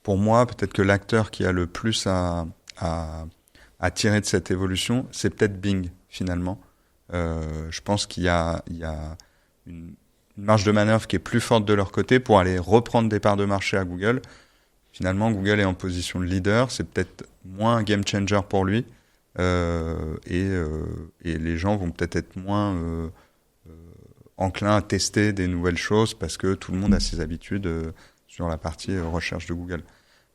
pour moi, peut-être que l'acteur qui a le plus à tirer de cette évolution, c'est peut-être Bing, finalement. Je pense qu'il y a une marge de manœuvre qui est plus forte de leur côté pour aller reprendre des parts de marché à Google. Finalement, Google est en position de leader, c'est peut-être moins un game changer pour lui, et les gens vont peut-être être moins enclins à tester des nouvelles choses parce que tout le monde a ses habitudes sur la partie recherche de Google.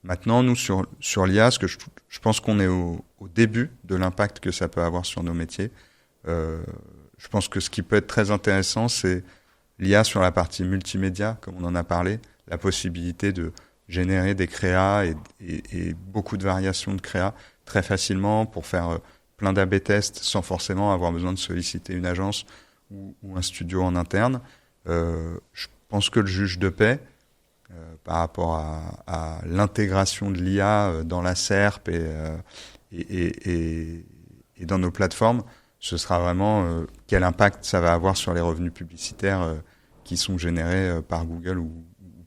Maintenant, nous, sur l'IA, je pense qu'on est au début de l'impact que ça peut avoir sur nos métiers. Je pense que ce qui peut être très intéressant, c'est l'IA sur la partie multimédia, comme on en a parlé, la possibilité de générer des créas et beaucoup de variations de créas très facilement pour faire plein d'A/B tests sans forcément avoir besoin de solliciter une agence ou un studio en interne. Je pense que le juge de paix, par rapport à l'intégration de l'IA dans la SERP et dans nos plateformes, ce sera vraiment quel impact ça va avoir sur les revenus publicitaires qui sont générés par Google ou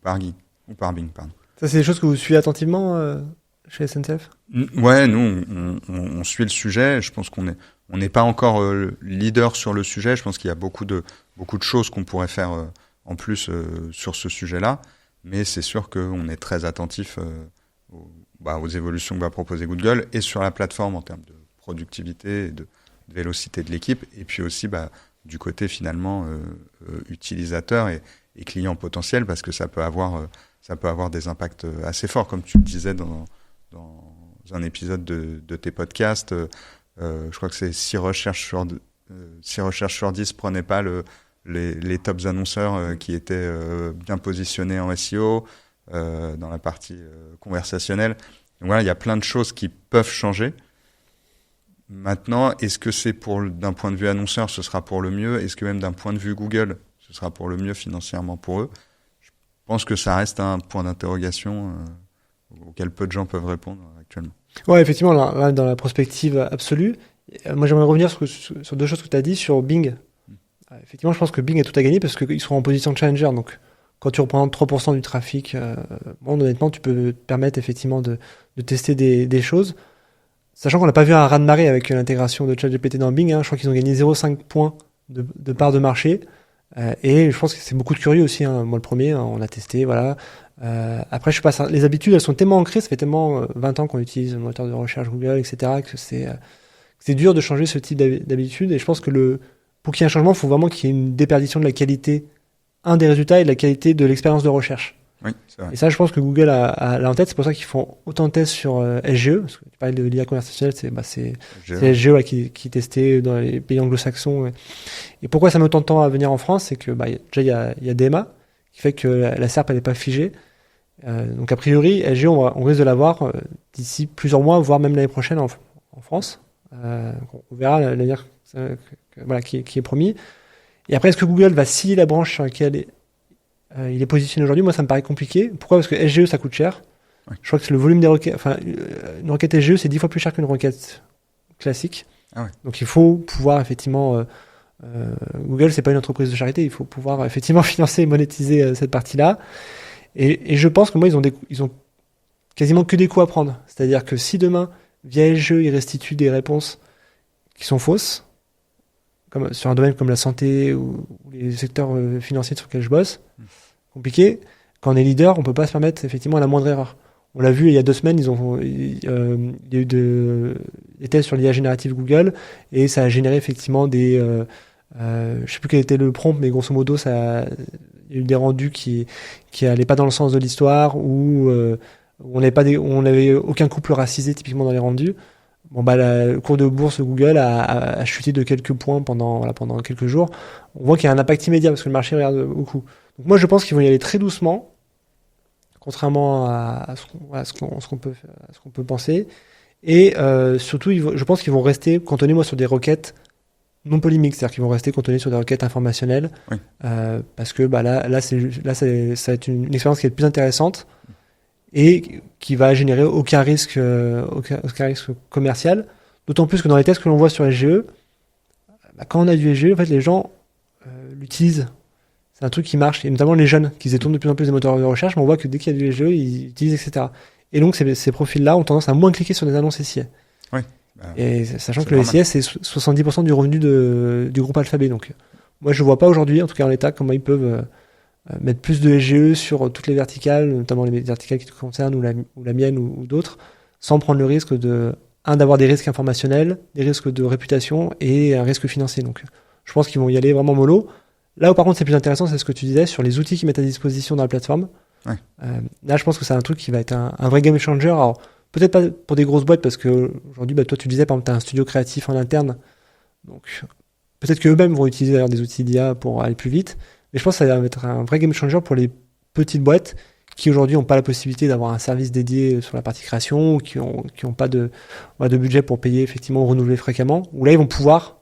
par Bing. Pardon. Ça, c'est des choses que vous suivez attentivement chez SNCF? Ouais, nous, on suit le sujet. Je pense qu'on n'est pas encore leader sur le sujet. Je pense qu'il y a beaucoup de choses qu'on pourrait faire en plus sur ce sujet-là. Mais c'est sûr qu'on est très attentif aux évolutions que va proposer Google et sur la plateforme en termes de productivité et de vélocité de l'équipe. Et puis aussi du côté finalement utilisateur et client potentiel, parce que ça peut avoir des impacts assez forts, comme tu le disais dans un épisode de tes podcasts. Je crois que c'est 6 recherches sur 10 prenaient pas les tops annonceurs qui étaient bien positionnés en SEO dans la partie conversationnelle. Donc voilà, il y a plein de choses qui peuvent changer. Maintenant, est-ce que c'est d'un point de vue annonceur, ce sera pour le mieux? Est-ce que même d'un point de vue Google, ce sera pour le mieux financièrement pour eux? Je pense que ça reste un point d'interrogation auquel peu de gens peuvent répondre actuellement. Ouais, effectivement, là, dans la prospective absolue, moi j'aimerais revenir sur 2 choses que tu as dit sur Bing. Effectivement, je pense que Bing a tout à gagner parce qu'ils seront en position de challenger. Donc, quand tu reprends 3% du trafic, honnêtement, tu peux te permettre effectivement de tester des choses. Sachant qu'on n'a pas vu un raz-de-marée avec l'intégration de ChatGPT dans Bing. Je crois qu'ils ont gagné 0,5 points de part de marché. Et je pense que c'est beaucoup de curieux aussi. Moi, le premier, on a testé, voilà. Après, je sais pas, les habitudes, elles sont tellement ancrées. Ça fait tellement 20 ans qu'on utilise le moteur de recherche Google, etc., que c'est dur de changer ce type d'habitude. Et je pense que pour qu'il y ait un changement, il faut vraiment qu'il y ait une déperdition de la qualité, des résultats et de la qualité de l'expérience de recherche. Oui, c'est vrai. Et ça, je pense que Google l'a en tête. C'est pour ça qu'ils font autant de tests sur SGE. Parce que tu parlais de l'IA conversationnelle, c'est SGE qui testait dans les pays anglo-saxons. Et pourquoi ça met autant de temps à venir en France? C'est que déjà, il y a DMA, qui fait que la SERP, elle n'est pas figée. Donc, a priori, SGE, on risque de l'avoir d'ici plusieurs mois, voire même l'année prochaine en France. On verra l'avenir qui est promis. Et après, est-ce que Google va scier la branche sur laquelle il est positionné aujourd'hui? Moi, ça me paraît compliqué. Pourquoi? Parce que SGE, ça coûte cher. Ouais. Je crois que c'est le volume des requêtes. Enfin, une requête SGE, c'est 10 fois plus cher qu'une requête classique. Ah ouais. Donc, il faut pouvoir effectivement. Google, c'est pas une entreprise de charité. Il faut pouvoir effectivement financer et monétiser cette partie-là. Et je pense que moi, ils ont quasiment que des coups à prendre. C'est-à-dire que si demain, via SGE, ils restituent des réponses qui sont fausses, comme sur un domaine comme la santé ou les secteurs financiers sur lesquels je bosse, compliqué. Quand on est leader, on peut pas se permettre effectivement la moindre erreur. On l'a vu il y a 2 semaines, il y a eu des tests sur l'IA générative Google et ça a généré effectivement je sais plus quel était le prompt, mais grosso modo, il y a eu des rendus qui allaient pas dans le sens de l'histoire ou on n'avait aucun couple racisé typiquement dans les rendus. Bon, le cours de bourse de Google a chuté de quelques points pendant quelques jours. On voit qu'il y a un impact immédiat parce que le marché regarde beaucoup. Donc moi, je pense qu'ils vont y aller très doucement, contrairement à ce qu'on peut penser. Et surtout, je pense qu'ils vont rester cantonnés sur des requêtes non polémiques, c'est-à-dire qu'ils vont rester cantonnés sur des requêtes informationnelles, oui. Parce que ça va être une expérience qui est plus intéressante et qui va générer aucun risque commercial. D'autant plus que dans les tests que l'on voit sur SGE, quand on a du SGE, en fait, les gens l'utilisent. C'est un truc qui marche, et notamment les jeunes qui se détournent de plus en plus des moteurs de recherche, mais on voit que dès qu'il y a du SGE, ils utilisent, etc. Et donc, ces profils-là ont tendance à moins cliquer sur des annonces SIA. Oui. Et sachant que le SIA, c'est 70% du revenu du groupe Alphabet. Donc, moi, je ne vois pas aujourd'hui, en tout cas en l'état, comment ils peuvent mettre plus de SGE sur toutes les verticales, notamment les verticales qui te concernent, ou la mienne, ou d'autres, sans prendre le risque d'avoir des risques informationnels, des risques de réputation et un risque financier. Donc, je pense qu'ils vont y aller vraiment mollo. Là où par contre c'est plus intéressant, c'est ce que tu disais sur les outils qu'ils mettent à disposition dans la plateforme. Ouais. Là, je pense que c'est un truc qui va être un vrai game changer. Alors, peut-être pas pour des grosses boîtes, parce que aujourd'hui, toi, tu disais, par exemple, tu as un studio créatif en interne. Donc, peut-être qu'eux-mêmes vont utiliser d'ailleurs des outils d'IA pour aller plus vite. Mais je pense que ça va être un vrai game changer pour les petites boîtes qui aujourd'hui n'ont pas la possibilité d'avoir un service dédié sur la partie création ou qui ont pas de budget pour payer effectivement ou renouveler fréquemment. Où là, ils vont pouvoir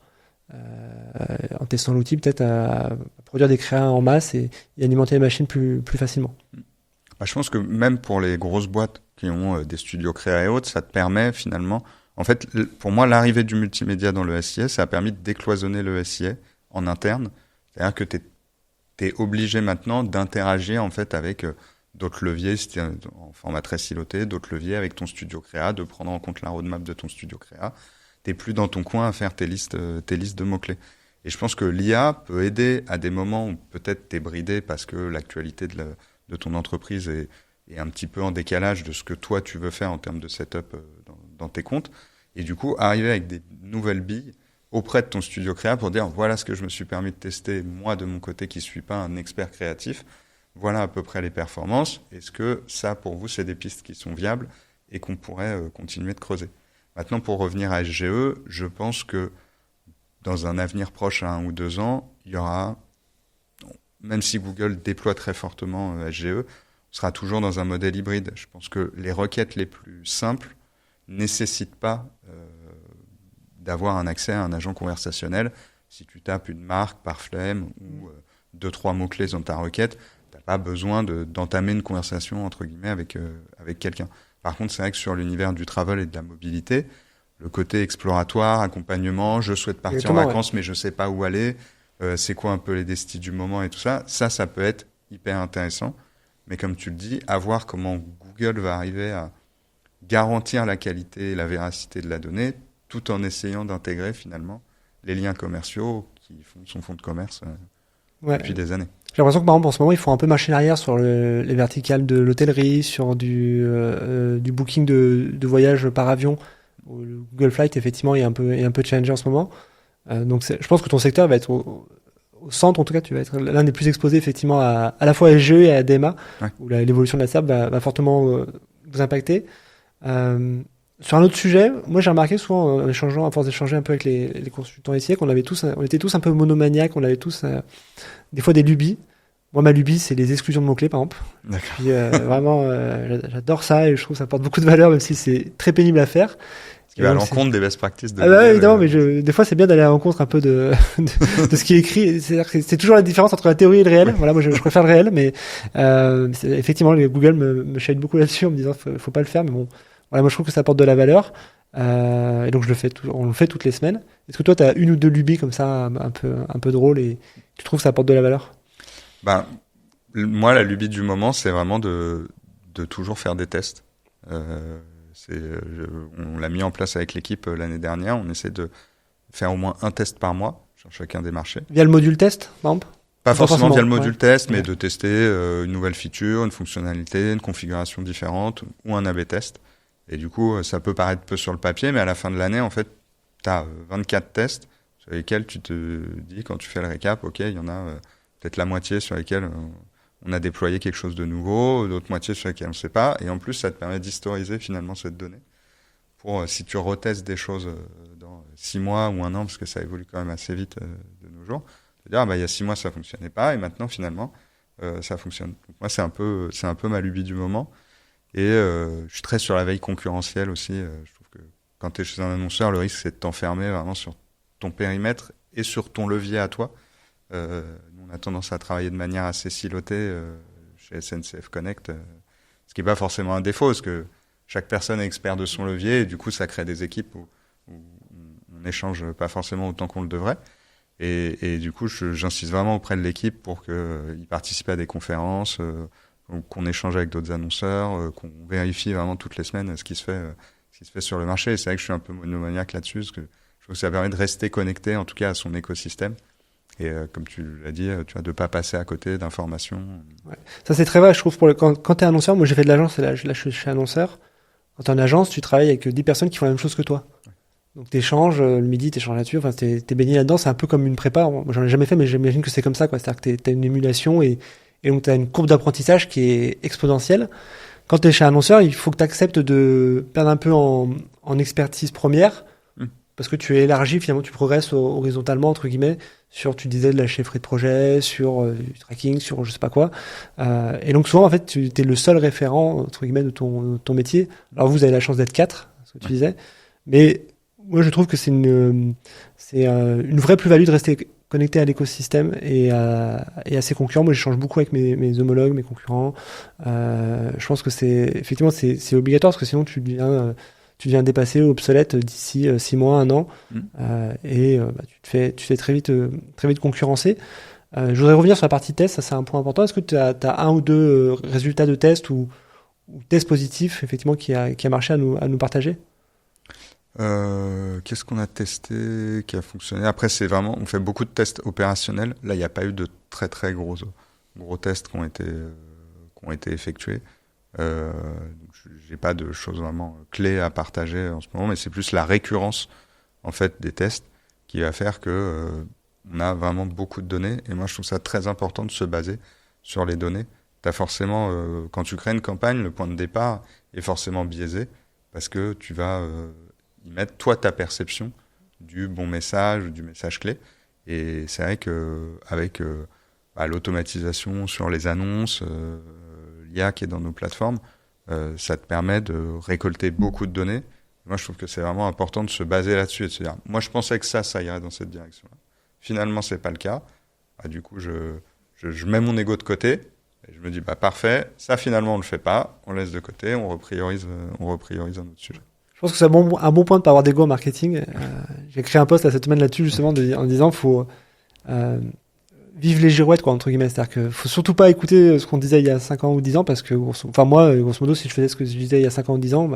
en testant l'outil, peut-être à produire des créas en masse et alimenter les machines plus facilement. Je pense que même pour les grosses boîtes qui ont des studios créa et autres, ça te permet finalement... En fait, pour moi, l'arrivée du multimédia dans le SIA, ça a permis de décloisonner le SIA en interne. C'est-à-dire que tu es obligé maintenant d'interagir en fait avec d'autres leviers, si tu es en format très siloté, d'autres leviers avec ton studio créa, de prendre en compte la roadmap de ton studio créa. Tu n'es plus dans ton coin à faire tes listes de mots-clés. Et je pense que l'IA peut aider à des moments où peut-être tu es bridé parce que l'actualité de ton entreprise est un petit peu en décalage de ce que toi tu veux faire en termes de setup dans tes comptes. Et du coup, arriver avec des nouvelles billes auprès de ton studio créa pour dire voilà ce que je me suis permis de tester, moi de mon côté qui ne suis pas un expert créatif. Voilà à peu près les performances. Est-ce que ça, pour vous, c'est des pistes qui sont viables et qu'on pourrait continuer de creuser? Maintenant, pour revenir à SGE, je pense que dans un avenir proche à 1 ou 2 ans, il y aura, même si Google déploie très fortement SGE, on sera toujours dans un modèle hybride. Je pense que les requêtes les plus simples ne nécessitent pas d'avoir un accès à un agent conversationnel. Si tu tapes une marque par flemme ou 2-3 mots-clés dans ta requête, tu n'as pas besoin d'entamer une conversation entre guillemets avec quelqu'un. Par contre, c'est vrai que sur l'univers du travel et de la mobilité, le côté exploratoire, accompagnement, je souhaite partir en vacances, mais je ne sais pas où aller, c'est quoi un peu les destis du moment et tout ça, ça peut être hyper intéressant. Mais comme tu le dis, à voir comment Google va arriver à garantir la qualité et la véracité de la donnée, tout en essayant d'intégrer finalement les liens commerciaux qui font son fonds de commerce depuis des années. J'ai l'impression que par exemple en ce moment ils font un peu machine arrière sur les verticales de l'hôtellerie, sur du booking de voyage par avion. Le Google Flight effectivement est un peu challenger en ce moment. Donc je pense que ton secteur va être au centre, en tout cas, tu vas être l'un des plus exposés effectivement à la fois à SGE et à DMA, où l'évolution de la SERP va fortement vous impacter. Sur un autre sujet, moi j'ai remarqué souvent en échangeant, à force d'échanger un peu avec les consultants ici, on était tous un peu monomaniaques, on avait tous des fois des lubies. Moi, ma lubie, c'est les exclusions de mots-clés, par exemple. D'accord. Puis, vraiment, j'adore ça et je trouve que ça apporte beaucoup de valeur, même si c'est très pénible à faire. Ce qui va à l'encontre des best practices de Google. Évidemment, mais des fois, c'est bien d'aller à l'encontre un peu de ce qui est écrit. C'est-à-dire que c'est toujours la différence entre la théorie et le réel. Voilà, moi, je préfère le réel, mais effectivement, Google me chahute beaucoup là-dessus en me disant faut pas le faire, mais bon, voilà, moi, je trouve que ça apporte de la valeur. Et donc, on le fait toutes les semaines. Est-ce que toi, tu as une ou deux lubies comme ça, un peu drôles et tu trouves que ça apporte de la valeur? Moi, la lubie du moment, c'est vraiment de toujours faire des tests. On l'a mis en place avec l'équipe l'année dernière. On essaie de faire au moins un test par mois sur chacun des marchés. Via le module test, par exemple? Pas forcément via le module test, mais de tester une nouvelle feature, une fonctionnalité, une configuration différente ou un A/B test. Et du coup, ça peut paraître peu sur le papier, mais à la fin de l'année, en fait, tu as 24 tests sur lesquels tu te dis, quand tu fais le récap, OK, il y en a peut-être la moitié sur lesquels on a déployé quelque chose de nouveau, d'autres moitiés sur lesquelles on ne sait pas. Et en plus, ça te permet d'historiser finalement cette donnée pour, si tu retestes des choses dans 6 mois ou 1 an, parce que ça évolue quand même assez vite de nos jours, te dire, il y a 6 mois, ça ne fonctionnait pas, et maintenant, finalement, ça fonctionne. Donc, moi, c'est un peu ma lubie du moment. Et je suis très sur la veille concurrentielle aussi. Je trouve que quand tu es chez un annonceur, le risque, c'est de t'enfermer vraiment sur ton périmètre et sur ton levier à toi. On a tendance à travailler de manière assez silotée chez SNCF Connect, ce qui n'est pas forcément un défaut, parce que chaque personne est expert de son levier, et du coup, ça crée des équipes où on n'échange pas forcément autant qu'on le devrait. Et du coup, j'insiste vraiment auprès de l'équipe pour qu'ils participent à des conférences, qu'on échange avec d'autres annonceurs, qu'on vérifie vraiment toutes les semaines ce qui se fait sur le marché. Et c'est vrai que je suis un peu monomaniaque là-dessus, parce que je trouve que ça permet de rester connecté, en tout cas, à son écosystème. Et comme tu l'as dit, tu vois, de pas passer à côté d'informations. Ouais. Ça, c'est très vrai, je trouve, quand tu es annonceur. Moi, j'ai fait de l'agence, et là, je suis annonceur. Quand tu es en agence, tu travailles avec 10 personnes qui font la même chose que toi. Ouais. Donc, tu échanges, le midi, tu échanges là-dessus. Enfin, tu es baigné là-dedans. C'est un peu comme une prépa. Moi, j'en ai jamais fait, mais j'imagine que c'est comme ça, quoi. C'est-à-dire que tu as une émulation et donc, tu as une courbe d'apprentissage qui est exponentielle. Quand tu es chez un annonceur, il faut que tu acceptes de perdre un peu en expertise première. Parce que tu élargis, finalement, tu progresses horizontalement, entre guillemets, sur, tu disais, de la chefferie de projet, sur du tracking, sur je sais pas quoi. Et donc, souvent, en fait, tu es le seul référent, entre guillemets, de ton métier. Alors, vous avez la chance d'être 4, ce que tu disais. Mais moi, je trouve que c'est une vraie plus-value de rester connecté à l'écosystème et à ses concurrents. Moi, j'échange beaucoup avec mes homologues, mes concurrents. Je pense que effectivement, c'est obligatoire, parce que sinon, tu deviens dépassé, obsolète d'ici 6 mois, 1 an, et tu te fais très vite concurrencer. Je voudrais revenir sur la partie test, ça c'est un point important. Est-ce que tu as un ou deux résultats de test ou tests positifs, effectivement, qui a marché à nous partager? Qu'est-ce qu'on a testé qui a fonctionné? Après, c'est vraiment, on fait beaucoup de tests opérationnels. Là, il n'y a pas eu de très très gros tests qui ont été effectués. J'ai pas de choses vraiment clés à partager en ce moment, mais c'est plus la récurrence en fait des tests qui va faire que on a vraiment beaucoup de données. Et moi, je trouve ça très important de se baser sur les données. T'as forcément, quand tu crées une campagne, le point de départ est forcément biaisé parce que tu vas y mettre toi ta perception du bon message, du message clé. Et c'est vrai que avec l'automatisation sur les annonces, l'IA qui est dans nos plateformes, ça te permet de récolter beaucoup de données. Moi, je trouve que c'est vraiment important de se baser là-dessus et de se dire, moi, je pensais que ça irait dans cette direction-là. Finalement, c'est pas le cas. Du coup, je mets mon ego de côté et je me dis, parfait, ça, finalement, on le fait pas, on laisse de côté, on repriorise un autre sujet. Je pense que c'est un bon point de pas avoir d'ego en marketing. J'ai créé un post cette semaine là-dessus, justement, en disant, faut vive les girouettes, quoi, entre guillemets. C'est-à-dire que faut surtout pas écouter ce qu'on disait il y a 5 ans ou 10 ans, parce que, moi, grosso modo, si je faisais ce que je disais il y a 5 ans ou 10 ans,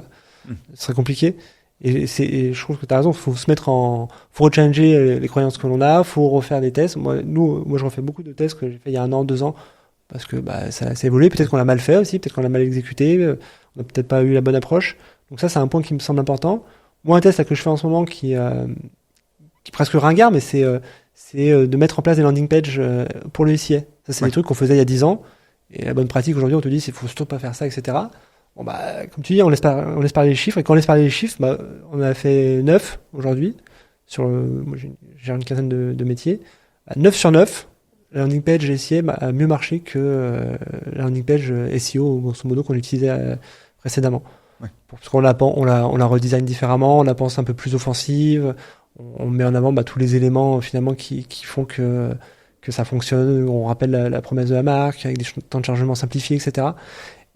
ce serait compliqué. Et je trouve que tu as raison, faut faut rechanger les croyances que l'on a, faut refaire des tests. Moi, je refais beaucoup de tests que j'ai fait il y a 1 an, 2 ans, parce que, ça a évolué. Peut-être qu'on l'a mal fait aussi, peut-être qu'on l'a mal exécuté, on n'a peut-être pas eu la bonne approche. Donc ça, c'est un point qui me semble important. Moi, un test là, que je fais en ce moment qui qui est presque ringard, mais c'est de mettre en place des landing pages pour le SIA. Ça, c'est des trucs qu'on faisait il y a 10 ans. Et la bonne pratique aujourd'hui, on te dit, il faut surtout pas faire ça, etc. Bon, bah, comme tu dis, on laisse parler les chiffres. Et quand on laisse parler les chiffres, bah, on a fait 9 aujourd'hui. Moi, j'ai une quinzaine de métiers. 9 sur 9, la landing page SIA a mieux marché que la landing page SEO, grosso modo, qu'on utilisait précédemment. Ouais. Parce qu'on la redesign différemment, on la pense un peu plus offensive, on met en avant tous les éléments finalement qui font que ça fonctionne, on rappelle la promesse de la marque, avec des temps de chargement simplifiés, etc.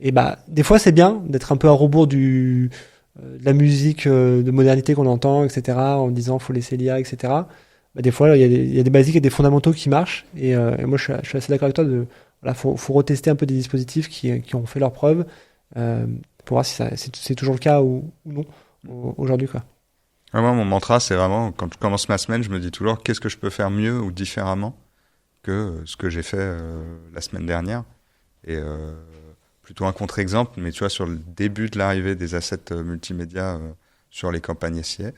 Et des fois c'est bien d'être un peu à rebours de la musique de modernité qu'on entend, etc., en disant faut laisser l'IA, etc. Des fois il y a des basiques et des fondamentaux qui marchent, et moi je suis assez d'accord avec toi faut retester un peu des dispositifs qui ont fait leurs preuves, pour voir si c'est toujours le cas ou non aujourd'hui, quoi. Ouais, moi, mon mantra, c'est vraiment, quand je commence ma semaine, je me dis toujours qu'est-ce que je peux faire mieux ou différemment que ce que j'ai fait la semaine dernière. Et plutôt un contre-exemple, mais tu vois, sur le début de l'arrivée des assets multimédia sur les campagnes SIA,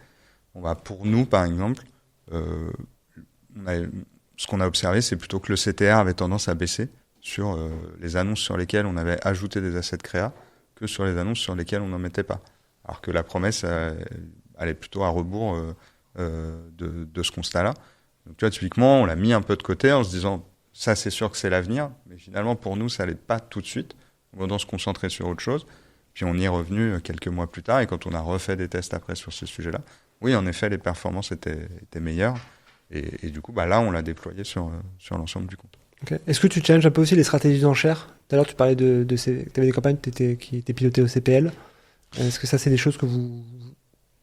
pour nous, par exemple, ce qu'on a observé, c'est plutôt que le CTR avait tendance à baisser sur les annonces sur lesquelles on avait ajouté des assets créa que sur les annonces sur lesquelles on n'en mettait pas. Alors que la promesse allait plutôt à rebours de ce constat-là. Donc tu vois, typiquement, on l'a mis un peu de côté en se disant ça, c'est sûr que c'est l'avenir, mais finalement, pour nous, ça allait pas tout de suite. On va se concentrer sur autre chose. Puis on y est revenu quelques mois plus tard, et quand on a refait des tests après sur ce sujet-là, oui, en effet, les performances étaient meilleures. Et du coup, là, on l'a déployé sur l'ensemble du compte. Okay. Est-ce que tu challenges un peu aussi les stratégies d'enchères ? Tout à l'heure, tu parlais que tu avais des campagnes qui étaient pilotées au CPL. Est-ce que ça, c'est des choses que vous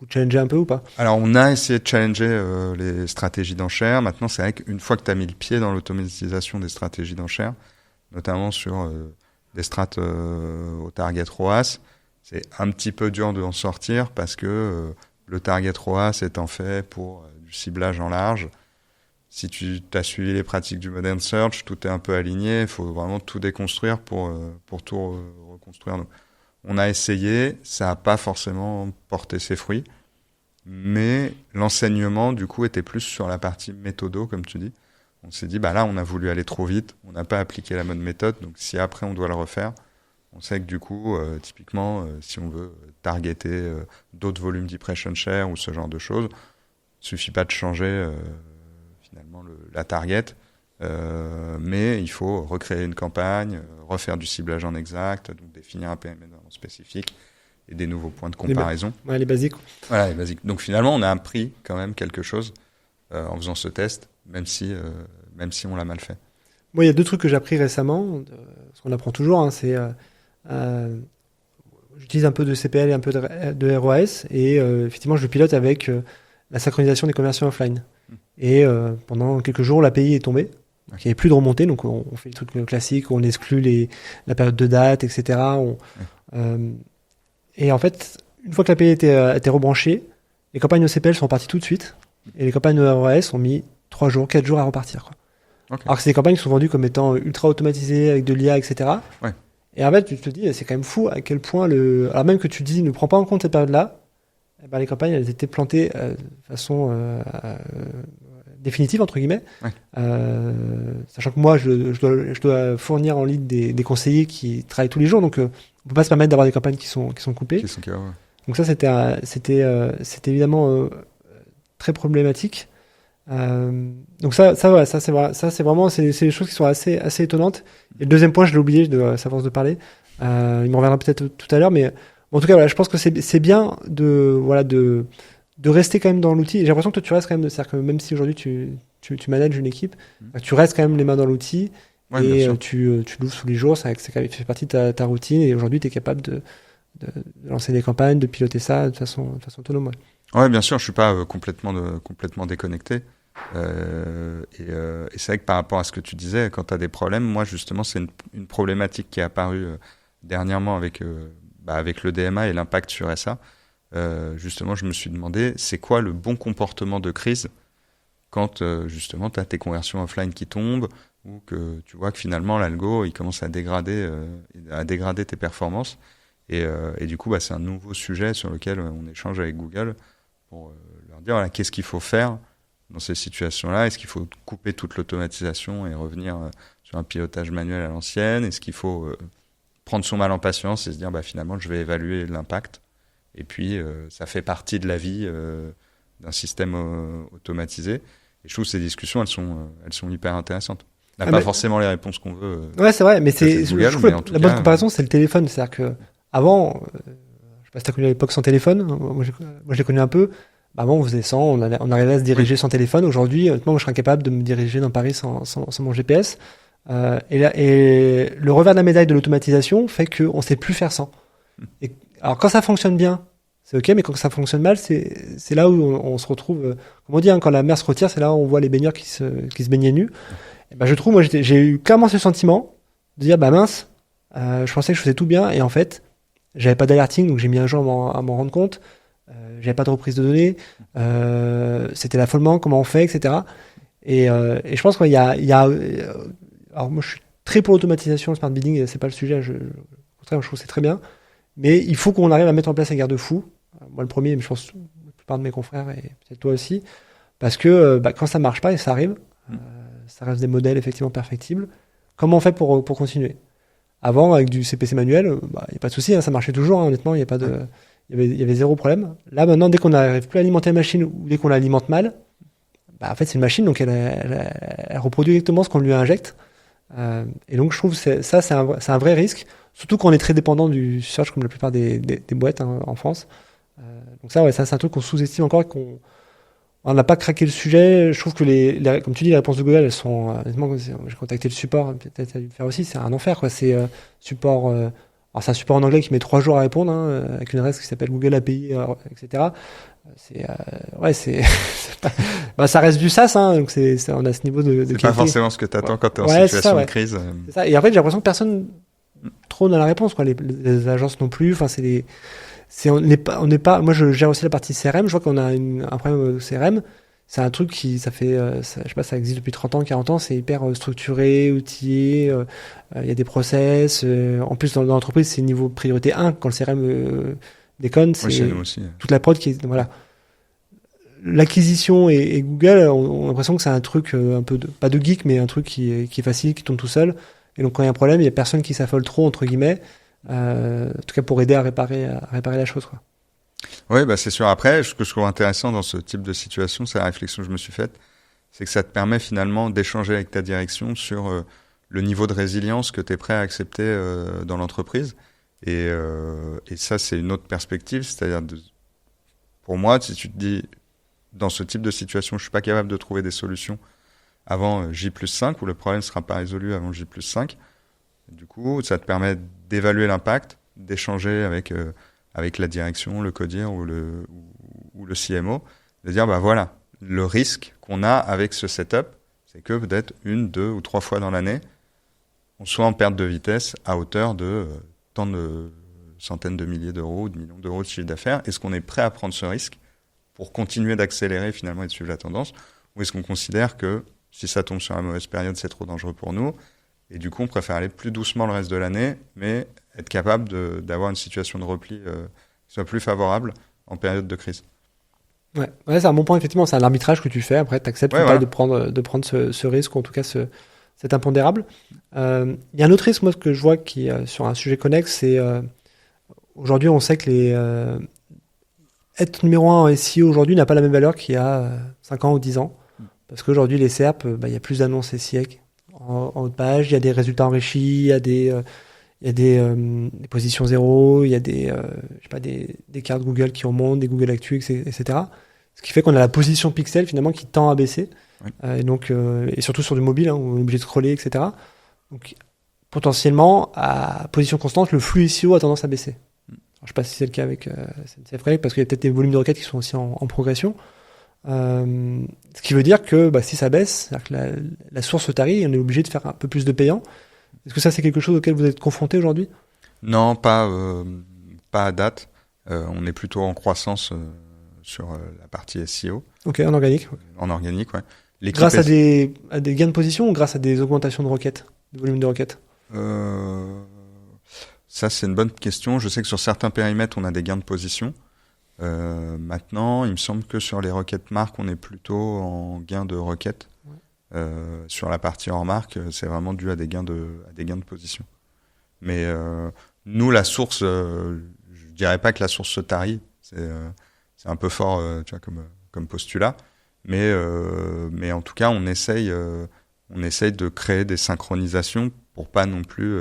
challengez un peu ou pas ? Alors, on a essayé de challenger les stratégies d'enchères. Maintenant, c'est vrai qu'une fois que tu as mis le pied dans l'automatisation des stratégies d'enchères, notamment sur des strates au target ROAS, c'est un petit peu dur de en sortir parce que le target ROAS étant fait pour du ciblage en large. Si tu as suivi les pratiques du Modern Search, tout est un peu aligné. Il faut vraiment tout déconstruire pour tout reconstruire. Donc, on a essayé, ça n'a pas forcément porté ses fruits, mais l'enseignement, du coup, était plus sur la partie méthodo, comme tu dis. On s'est dit, là, on a voulu aller trop vite, on n'a pas appliqué la bonne méthode, donc si après on doit le refaire, on sait que du coup, typiquement, si on veut targeter d'autres volumes d'impression share ou ce genre de choses, il suffit pas de changer finalement la target, mais il faut recréer une campagne, refaire du ciblage en exact, donc définir un PME spécifique et des nouveaux points de comparaison. Les basiques. Voilà, les basiques. Donc finalement, on a appris quand même quelque chose en faisant ce test, même si on l'a mal fait. Moi, il y a 2 trucs que j'ai appris récemment, ce qu'on apprend toujours, c'est j'utilise un peu de CPL et un peu de ROAS, et effectivement, je le pilote avec la synchronisation des conversions offline. Et pendant quelques jours, l'API est tombée. Donc, il n'y avait plus de remontée, donc on fait les trucs classiques, on exclut la période de date, etc. Et en fait, une fois que l'API a été rebranchée, les campagnes OCPL sont reparties tout de suite, et les campagnes de ROAS ont mis 3 jours, 4 jours à repartir, quoi. Okay. Alors que c'est des campagnes qui sont vendues comme étant ultra automatisées, avec de l'IA, etc. Ouais. Et en fait, tu te dis, c'est quand même fou à quel point alors même que tu te dis, ne prends pas en compte cette période-là, les campagnes, elles étaient plantées de façon définitive, entre guillemets. Ouais. Sachant que moi, je dois fournir en lead des conseillers qui travaillent tous les jours, donc on peut pas se permettre d'avoir des campagnes qui sont coupées. Ouais. Donc ça, c'était évidemment très problématique. Donc ça c'est vraiment des choses qui sont assez étonnantes. Et le deuxième point, je l'ai oublié, à force de parler. Il m'en reviendra peut-être tout à l'heure, mais en tout cas, je pense que c'est bien de rester quand même dans l'outil. J'ai l'impression que toi, tu restes quand même, c'est-à-dire que même si aujourd'hui tu manages une équipe, tu restes quand même les mains dans l'outil, et tu l'ouvres tous les jours, ça fait partie de ta routine, et aujourd'hui tu es capable de lancer des campagnes, de piloter ça de façon autonome. Ouais, bien sûr, je suis pas complètement déconnecté. Et c'est vrai que par rapport à ce que tu disais, quand tu as des problèmes, moi justement, c'est une problématique qui est apparue dernièrement avec le DMA et l'impact sur SA. Justement, je me suis demandé, c'est quoi le bon comportement de crise quand justement tu as tes conversions offline qui tombent, ou que tu vois que finalement l'algo il commence à dégrader tes performances. Et du coup, c'est un nouveau sujet sur lequel on échange avec Google pour leur dire, voilà, qu'est-ce qu'il faut faire dans ces situations-là? Est-ce qu'il faut couper toute l'automatisation et revenir sur un pilotage manuel à l'ancienne? Est-ce qu'il faut prendre son mal en patience et se dire finalement je vais évaluer l'impact et puis ça fait partie de la vie d'un système automatisé? Et je trouve que ces discussions elles sont hyper intéressantes. On n'a pas forcément les réponses qu'on veut. Ouais, c'est vrai, mais je trouve la bonne comparaison, c'est le téléphone. C'est-à-dire que avant, je sais pas si t'as connu l'époque sans téléphone. Moi, je l'ai connu un peu. Avant, on faisait sans, on arrivait à se diriger sans téléphone. Aujourd'hui, honnêtement, moi, je serais incapable de me diriger dans Paris sans mon GPS. Et le revers de la médaille de l'automatisation fait qu'on sait plus faire sans. Et, alors, quand ça fonctionne bien, c'est ok, mais quand ça fonctionne mal, c'est là où on se retrouve, comme on dit, quand la mer se retire, c'est là où on voit les baigneurs qui se baignaient nus. Et je trouve, moi, j'ai eu clairement ce sentiment de dire, mince, je pensais que je faisais tout bien, et en fait, j'avais pas d'alerting, donc j'ai mis un jour à m'en rendre compte. J'avais pas de reprise de données, c'était l'affolement, comment on fait, etc. Et je pense qu'il y a alors moi je suis très pour l'automatisation, le smart bidding, c'est pas le sujet, au contraire je trouve que c'est très bien, mais il faut qu'on arrive à mettre en place un garde-fou, moi le premier, mais je pense la plupart de mes confrères et peut-être toi aussi, parce que quand ça marche pas, et ça arrive, ça reste des modèles effectivement perfectibles, comment on fait pour continuer? Avant, avec du CPC manuel, il n'y a pas de souci, ça marchait toujours, honnêtement, il y avait zéro problème. Là, maintenant, dès qu'on n'arrive plus à alimenter la machine ou dès qu'on l'alimente mal, en fait, c'est une machine, donc elle reproduit exactement ce qu'on lui injecte. Et donc, je trouve que c'est un vrai risque, surtout quand on est très dépendant du search, comme la plupart des boîtes en France. Donc ça, c'est un truc qu'on sous-estime encore et on n'a pas craqué le sujet. Je trouve que comme tu dis, les réponses de Google, elles sont, honnêtement, j'ai contacté le support, peut-être ça a dû le faire aussi, c'est un enfer, quoi. C'est support. Alors c'est un support en anglais qui met 3 jours à répondre, avec une adresse qui s'appelle Google API, etc. Ça reste du SaaS, donc on a ce niveau de qualité. C'est pas forcément ce que tu attends quand tu es en situation de crise. C'est ça. Et en fait, j'ai l'impression que personne trop dans la réponse, quoi. Les agences non plus. Enfin, on n'est pas. Moi, je gère aussi la partie CRM. Je vois qu'on a un problème au CRM. C'est un truc je sais pas, ça existe depuis 30 ans, 40 ans, c'est hyper structuré, outillé, il y a des process. En plus, dans l'entreprise, c'est niveau priorité 1. Quand le CRM déconne, c'est toute la prod qui est... Voilà. L'acquisition et Google, on a l'impression que c'est un truc un peu, pas de geek, mais un truc qui est facile, qui tourne tout seul. Et donc, quand il y a un problème, il n'y a personne qui s'affole trop, entre guillemets, en tout cas pour aider à réparer la chose, quoi. Oui, c'est sûr. Après, ce que je trouve intéressant dans ce type de situation, c'est la réflexion que je me suis faite, c'est que ça te permet finalement d'échanger avec ta direction sur le niveau de résilience que tu es prêt à accepter dans l'entreprise. Et ça, c'est une autre perspective. C'est-à-dire, pour moi, si tu te dis, dans ce type de situation, je suis pas capable de trouver des solutions avant J+5, où le problème ne sera pas résolu avant J+5. Du coup, ça te permet d'évaluer l'impact, d'échanger avec la direction, le codir ou le CMO, de dire, voilà, le risque qu'on a avec ce setup, c'est que peut-être 1, 2 ou 3 fois dans l'année, on soit en perte de vitesse à hauteur de tant de centaines de milliers d'euros, de millions d'euros de chiffre d'affaires. Est-ce qu'on est prêt à prendre ce risque pour continuer d'accélérer finalement et de suivre la tendance? Ou est-ce qu'on considère que si ça tombe sur la mauvaise période, c'est trop dangereux pour nous? Et du coup, on préfère aller plus doucement le reste de l'année, mais être capable d'avoir une situation de repli qui soit plus favorable en période de crise. Ouais, c'est un bon point, effectivement. C'est un arbitrage que tu fais. Après, tu acceptes de prendre ce risque, ou en tout cas cet impondérable. Il y a un autre risque, moi, que je vois qui est sur un sujet connexe, c'est aujourd'hui, on sait que être numéro 1 en SEO aujourd'hui n'a pas la même valeur qu'il y a 5 ans ou 10 ans. Parce qu'aujourd'hui, les SERP, il y a plus d'annonces SIEC en haut de page, il y a des résultats enrichis, il y a des positions zéro, il y a des cartes Google qui remontent, des Google Actu, etc. Ce qui fait qu'on a la position pixel finalement qui tend à baisser. Oui. Et surtout sur du mobile, où on est obligé de scroller, etc. Donc potentiellement, à position constante, le flux SEO a tendance à baisser. Alors, je ne sais pas si c'est le cas avec SNCF Connect, parce qu'il y a peut-être des volumes de requêtes qui sont aussi en progression. Ce qui veut dire que si ça baisse, c'est-à-dire que la source tarie, on est obligé de faire un peu plus de payant. Est-ce que ça, c'est quelque chose auquel vous êtes confronté aujourd'hui? Non, pas à date. On est plutôt en croissance sur la partie SEO. Ok, en organique. En organique, ouais. Grâce à des gains de position ou grâce à des augmentations de requêtes, de volume de requêtes? Ça, c'est une bonne question. Je sais que sur certains périmètres, on a des gains de position. Maintenant, il me semble que sur les requêtes marques, on est plutôt en gain de requêtes. Sur la partie hors marque, c'est vraiment dû à des gains de position. Mais nous, la source, je dirais pas que la source se tarit. C'est un peu fort, tu vois, comme postulat. Mais en tout cas, on essaye de créer des synchronisations pour pas non plus,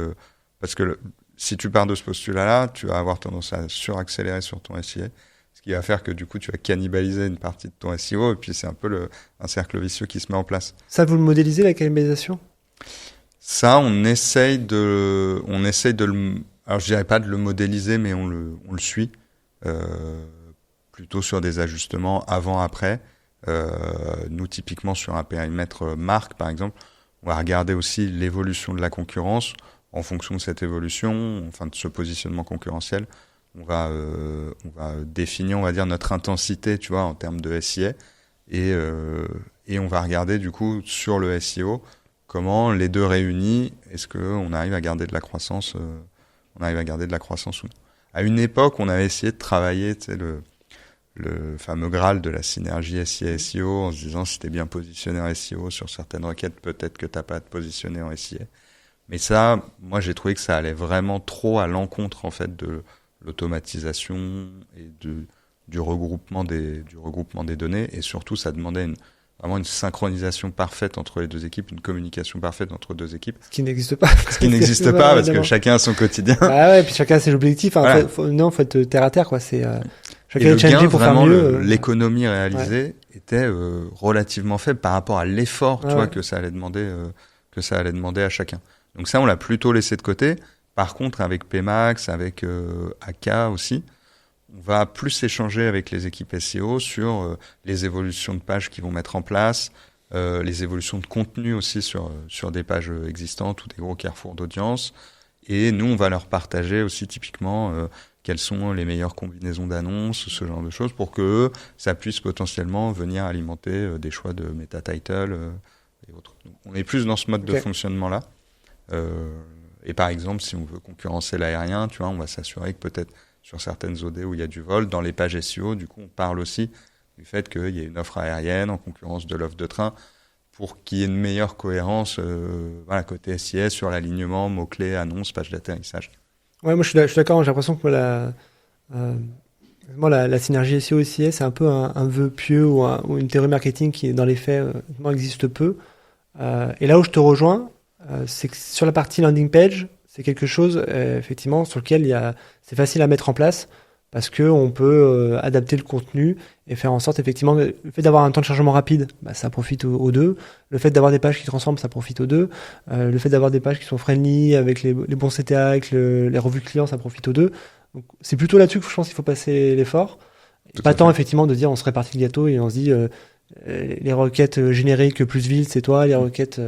parce que si tu pars de ce postulat-là, tu vas avoir tendance à suraccélérer sur ton SIA, ce qui va faire que du coup, tu vas cannibaliser une partie de ton SEO, et puis c'est un peu un cercle vicieux qui se met en place. Ça, vous le modélisez, la cannibalisation ? Ça, on essaye de alors je dirais pas de le modéliser, mais on le suit, plutôt sur des ajustements avant-après. Nous, typiquement, sur un périmètre marque, par exemple, on va regarder aussi l'évolution de la concurrence. En fonction de cette évolution, enfin de ce positionnement concurrentiel, on va définir, on va dire, notre intensité, tu vois, en termes de SIA, et on va regarder du coup sur le SEO comment les deux réunis, est-ce qu'on arrive à garder de la croissance, ou non. À une époque, on avait essayé de travailler, tu sais, le fameux Graal de la synergie SIA SEO, en se disant si t'es bien positionné en SEO sur certaines requêtes, peut-être que t'as pas à te positionner en SIA. Mais ça, moi, j'ai trouvé que ça allait vraiment trop à l'encontre, en fait, de l'automatisation et du regroupement des données. Et surtout, ça demandait vraiment une synchronisation parfaite entre les deux équipes, une communication parfaite entre deux équipes. Ce qui n'existe pas. Ce qui n'existe pas, parce que chacun a son quotidien. Ah ouais, puis chacun a ses objectifs. Hein. Voilà. Faut être terre à terre, quoi. C'est, chacun et est challengé pour faire mieux. L'économie réalisée était relativement faible par rapport à l'effort, tu vois, que ça allait demander à chacun. Donc ça, on l'a plutôt laissé de côté. Par contre, avec Pmax, avec AK aussi, on va plus échanger avec les équipes SEO sur les évolutions de pages qu'ils vont mettre en place, les évolutions de contenu aussi sur des pages existantes ou des gros carrefours d'audience. Et nous, on va leur partager aussi typiquement quelles sont les meilleures combinaisons d'annonces, ce genre de choses, pour que ça puisse potentiellement venir alimenter des choix de meta-title et autres. Donc, on est plus dans ce mode de fonctionnement-là. Et par exemple, si on veut concurrencer l'aérien, tu vois, on va s'assurer que peut-être sur certaines OD où il y a du vol, dans les pages SEO, du coup, on parle aussi du fait qu'il y ait une offre aérienne en concurrence de l'offre de train pour qu'il y ait une meilleure cohérence côté SIS sur l'alignement, mots-clés, annonces, pages d'atterrissage. Ouais, moi je suis d'accord, j'ai l'impression que la synergie SEO et SIS, c'est un peu un vœu pieux ou une théorie marketing qui, dans les faits, existe peu. Et là où je te rejoins, c'est que sur la partie landing page, c'est quelque chose effectivement sur lequel c'est facile à mettre en place parce que on peut adapter le contenu et faire en sorte effectivement le fait d'avoir un temps de chargement rapide, ça profite aux deux. Le fait d'avoir des pages qui transforment, ça profite aux deux. Le fait d'avoir des pages qui sont friendly avec les bons CTA, avec les revues clients, ça profite aux deux. Donc c'est plutôt là-dessus que je pense qu'il faut passer l'effort. Pas tant effectivement de dire on se répartit le gâteau et on se dit les requêtes génériques plus villes c'est toi, les requêtes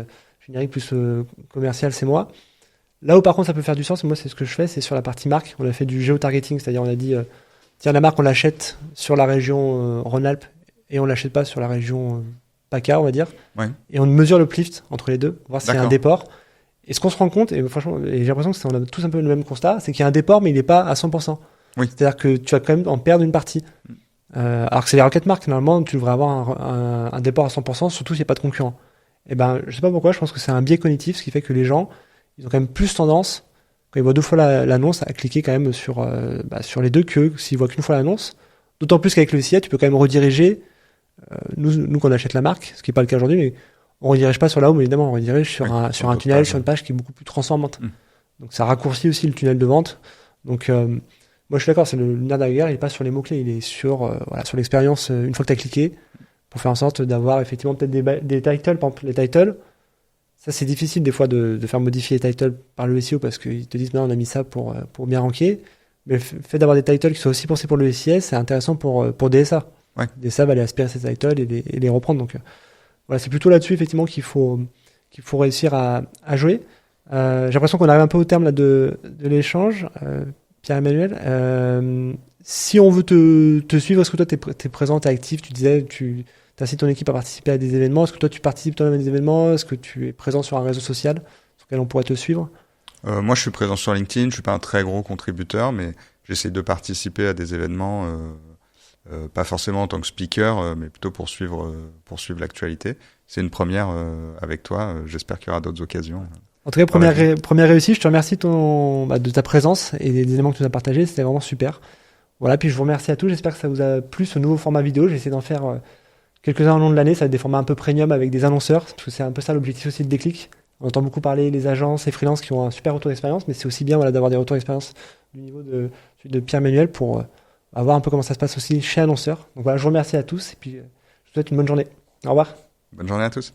générique plus commercial, c'est moi. Là où par contre ça peut faire du sens, moi c'est ce que je fais, c'est sur la partie marque. On a fait du géotargeting, c'est-à-dire on a dit tiens, la marque on l'achète sur la région Rhône-Alpes et on l'achète pas sur la région PACA, on va dire. Ouais. Et on mesure le lift entre les deux, voir s'il y a un déport. Et ce qu'on se rend compte, et franchement, j'ai l'impression que on a tous un peu le même constat, c'est qu'il y a un déport mais il n'est pas à 100%. Oui. C'est-à-dire que tu vas quand même en perdre une partie. Alors que c'est les requêtes marques, normalement tu devrais avoir un déport à 100%, surtout s'il n'y a pas de concurrent. Et je sais pas pourquoi, je pense que c'est un biais cognitif, ce qui fait que les gens, ils ont quand même plus tendance, quand ils voient 2 fois l'annonce, à cliquer quand même sur les deux que s'ils voient qu'une fois l'annonce. D'autant plus qu'avec le SIA, tu peux quand même rediriger, nous qu'on achète la marque, ce qui n'est pas le cas aujourd'hui, mais on redirige pas sur la home, évidemment, on redirige sur un tunnel, sur une page qui est beaucoup plus transformante. Donc ça raccourcit aussi le tunnel de vente. Donc moi je suis d'accord, c'est le nerf de la guerre, il est pas sur les mots-clés, il est sur l'expérience une fois que tu as cliqué, pour faire en sorte d'avoir effectivement peut-être des titles. Par exemple, les titles, ça c'est difficile des fois de faire modifier les titles par le SEO parce qu'ils te disent non, on a mis ça pour bien ranker. Mais le fait d'avoir des titles qui soient aussi pensés pour le SIS, c'est intéressant pour DSA. Ouais. DSA va aller aspirer ces titles et les reprendre. Donc voilà, c'est plutôt là-dessus effectivement qu'il faut réussir à jouer. J'ai l'impression qu'on arrive un peu au terme là, de l'échange. Pierre-Emmanuel, si on veut te suivre, est-ce que toi t'es présent, t'es actif, tu disais, tu incites ton équipe à participer à des événements, est-ce que toi tu participes toi-même à des événements, est-ce que tu es présent sur un réseau social sur lequel on pourrait te suivre? Moi je suis présent sur LinkedIn, je suis pas un très gros contributeur, mais j'essaie de participer à des événements pas forcément en tant que speaker, mais plutôt pour suivre l'actualité. C'est une première avec toi. J'espère qu'il y aura d'autres occasions. En tout cas, première réussite. Je te remercie de ta présence et des éléments que tu nous as partagés. C'était vraiment super. Voilà, puis je vous remercie à tous. J'espère que ça vous a plu ce nouveau format vidéo. J'ai essayé d'en faire quelques-uns au long de l'année. Ça va être des formats un peu premium avec des annonceurs, parce que c'est un peu ça l'objectif aussi de Déclic. On entend beaucoup parler les agences et freelances qui ont un super retour d'expérience, mais c'est aussi bien d'avoir des retours d'expérience du niveau de Pierre-Emmanuel pour voir un peu comment ça se passe aussi chez Annonceur. Donc voilà, je vous remercie à tous et puis je vous souhaite une bonne journée. Au revoir. Bonne journée à tous.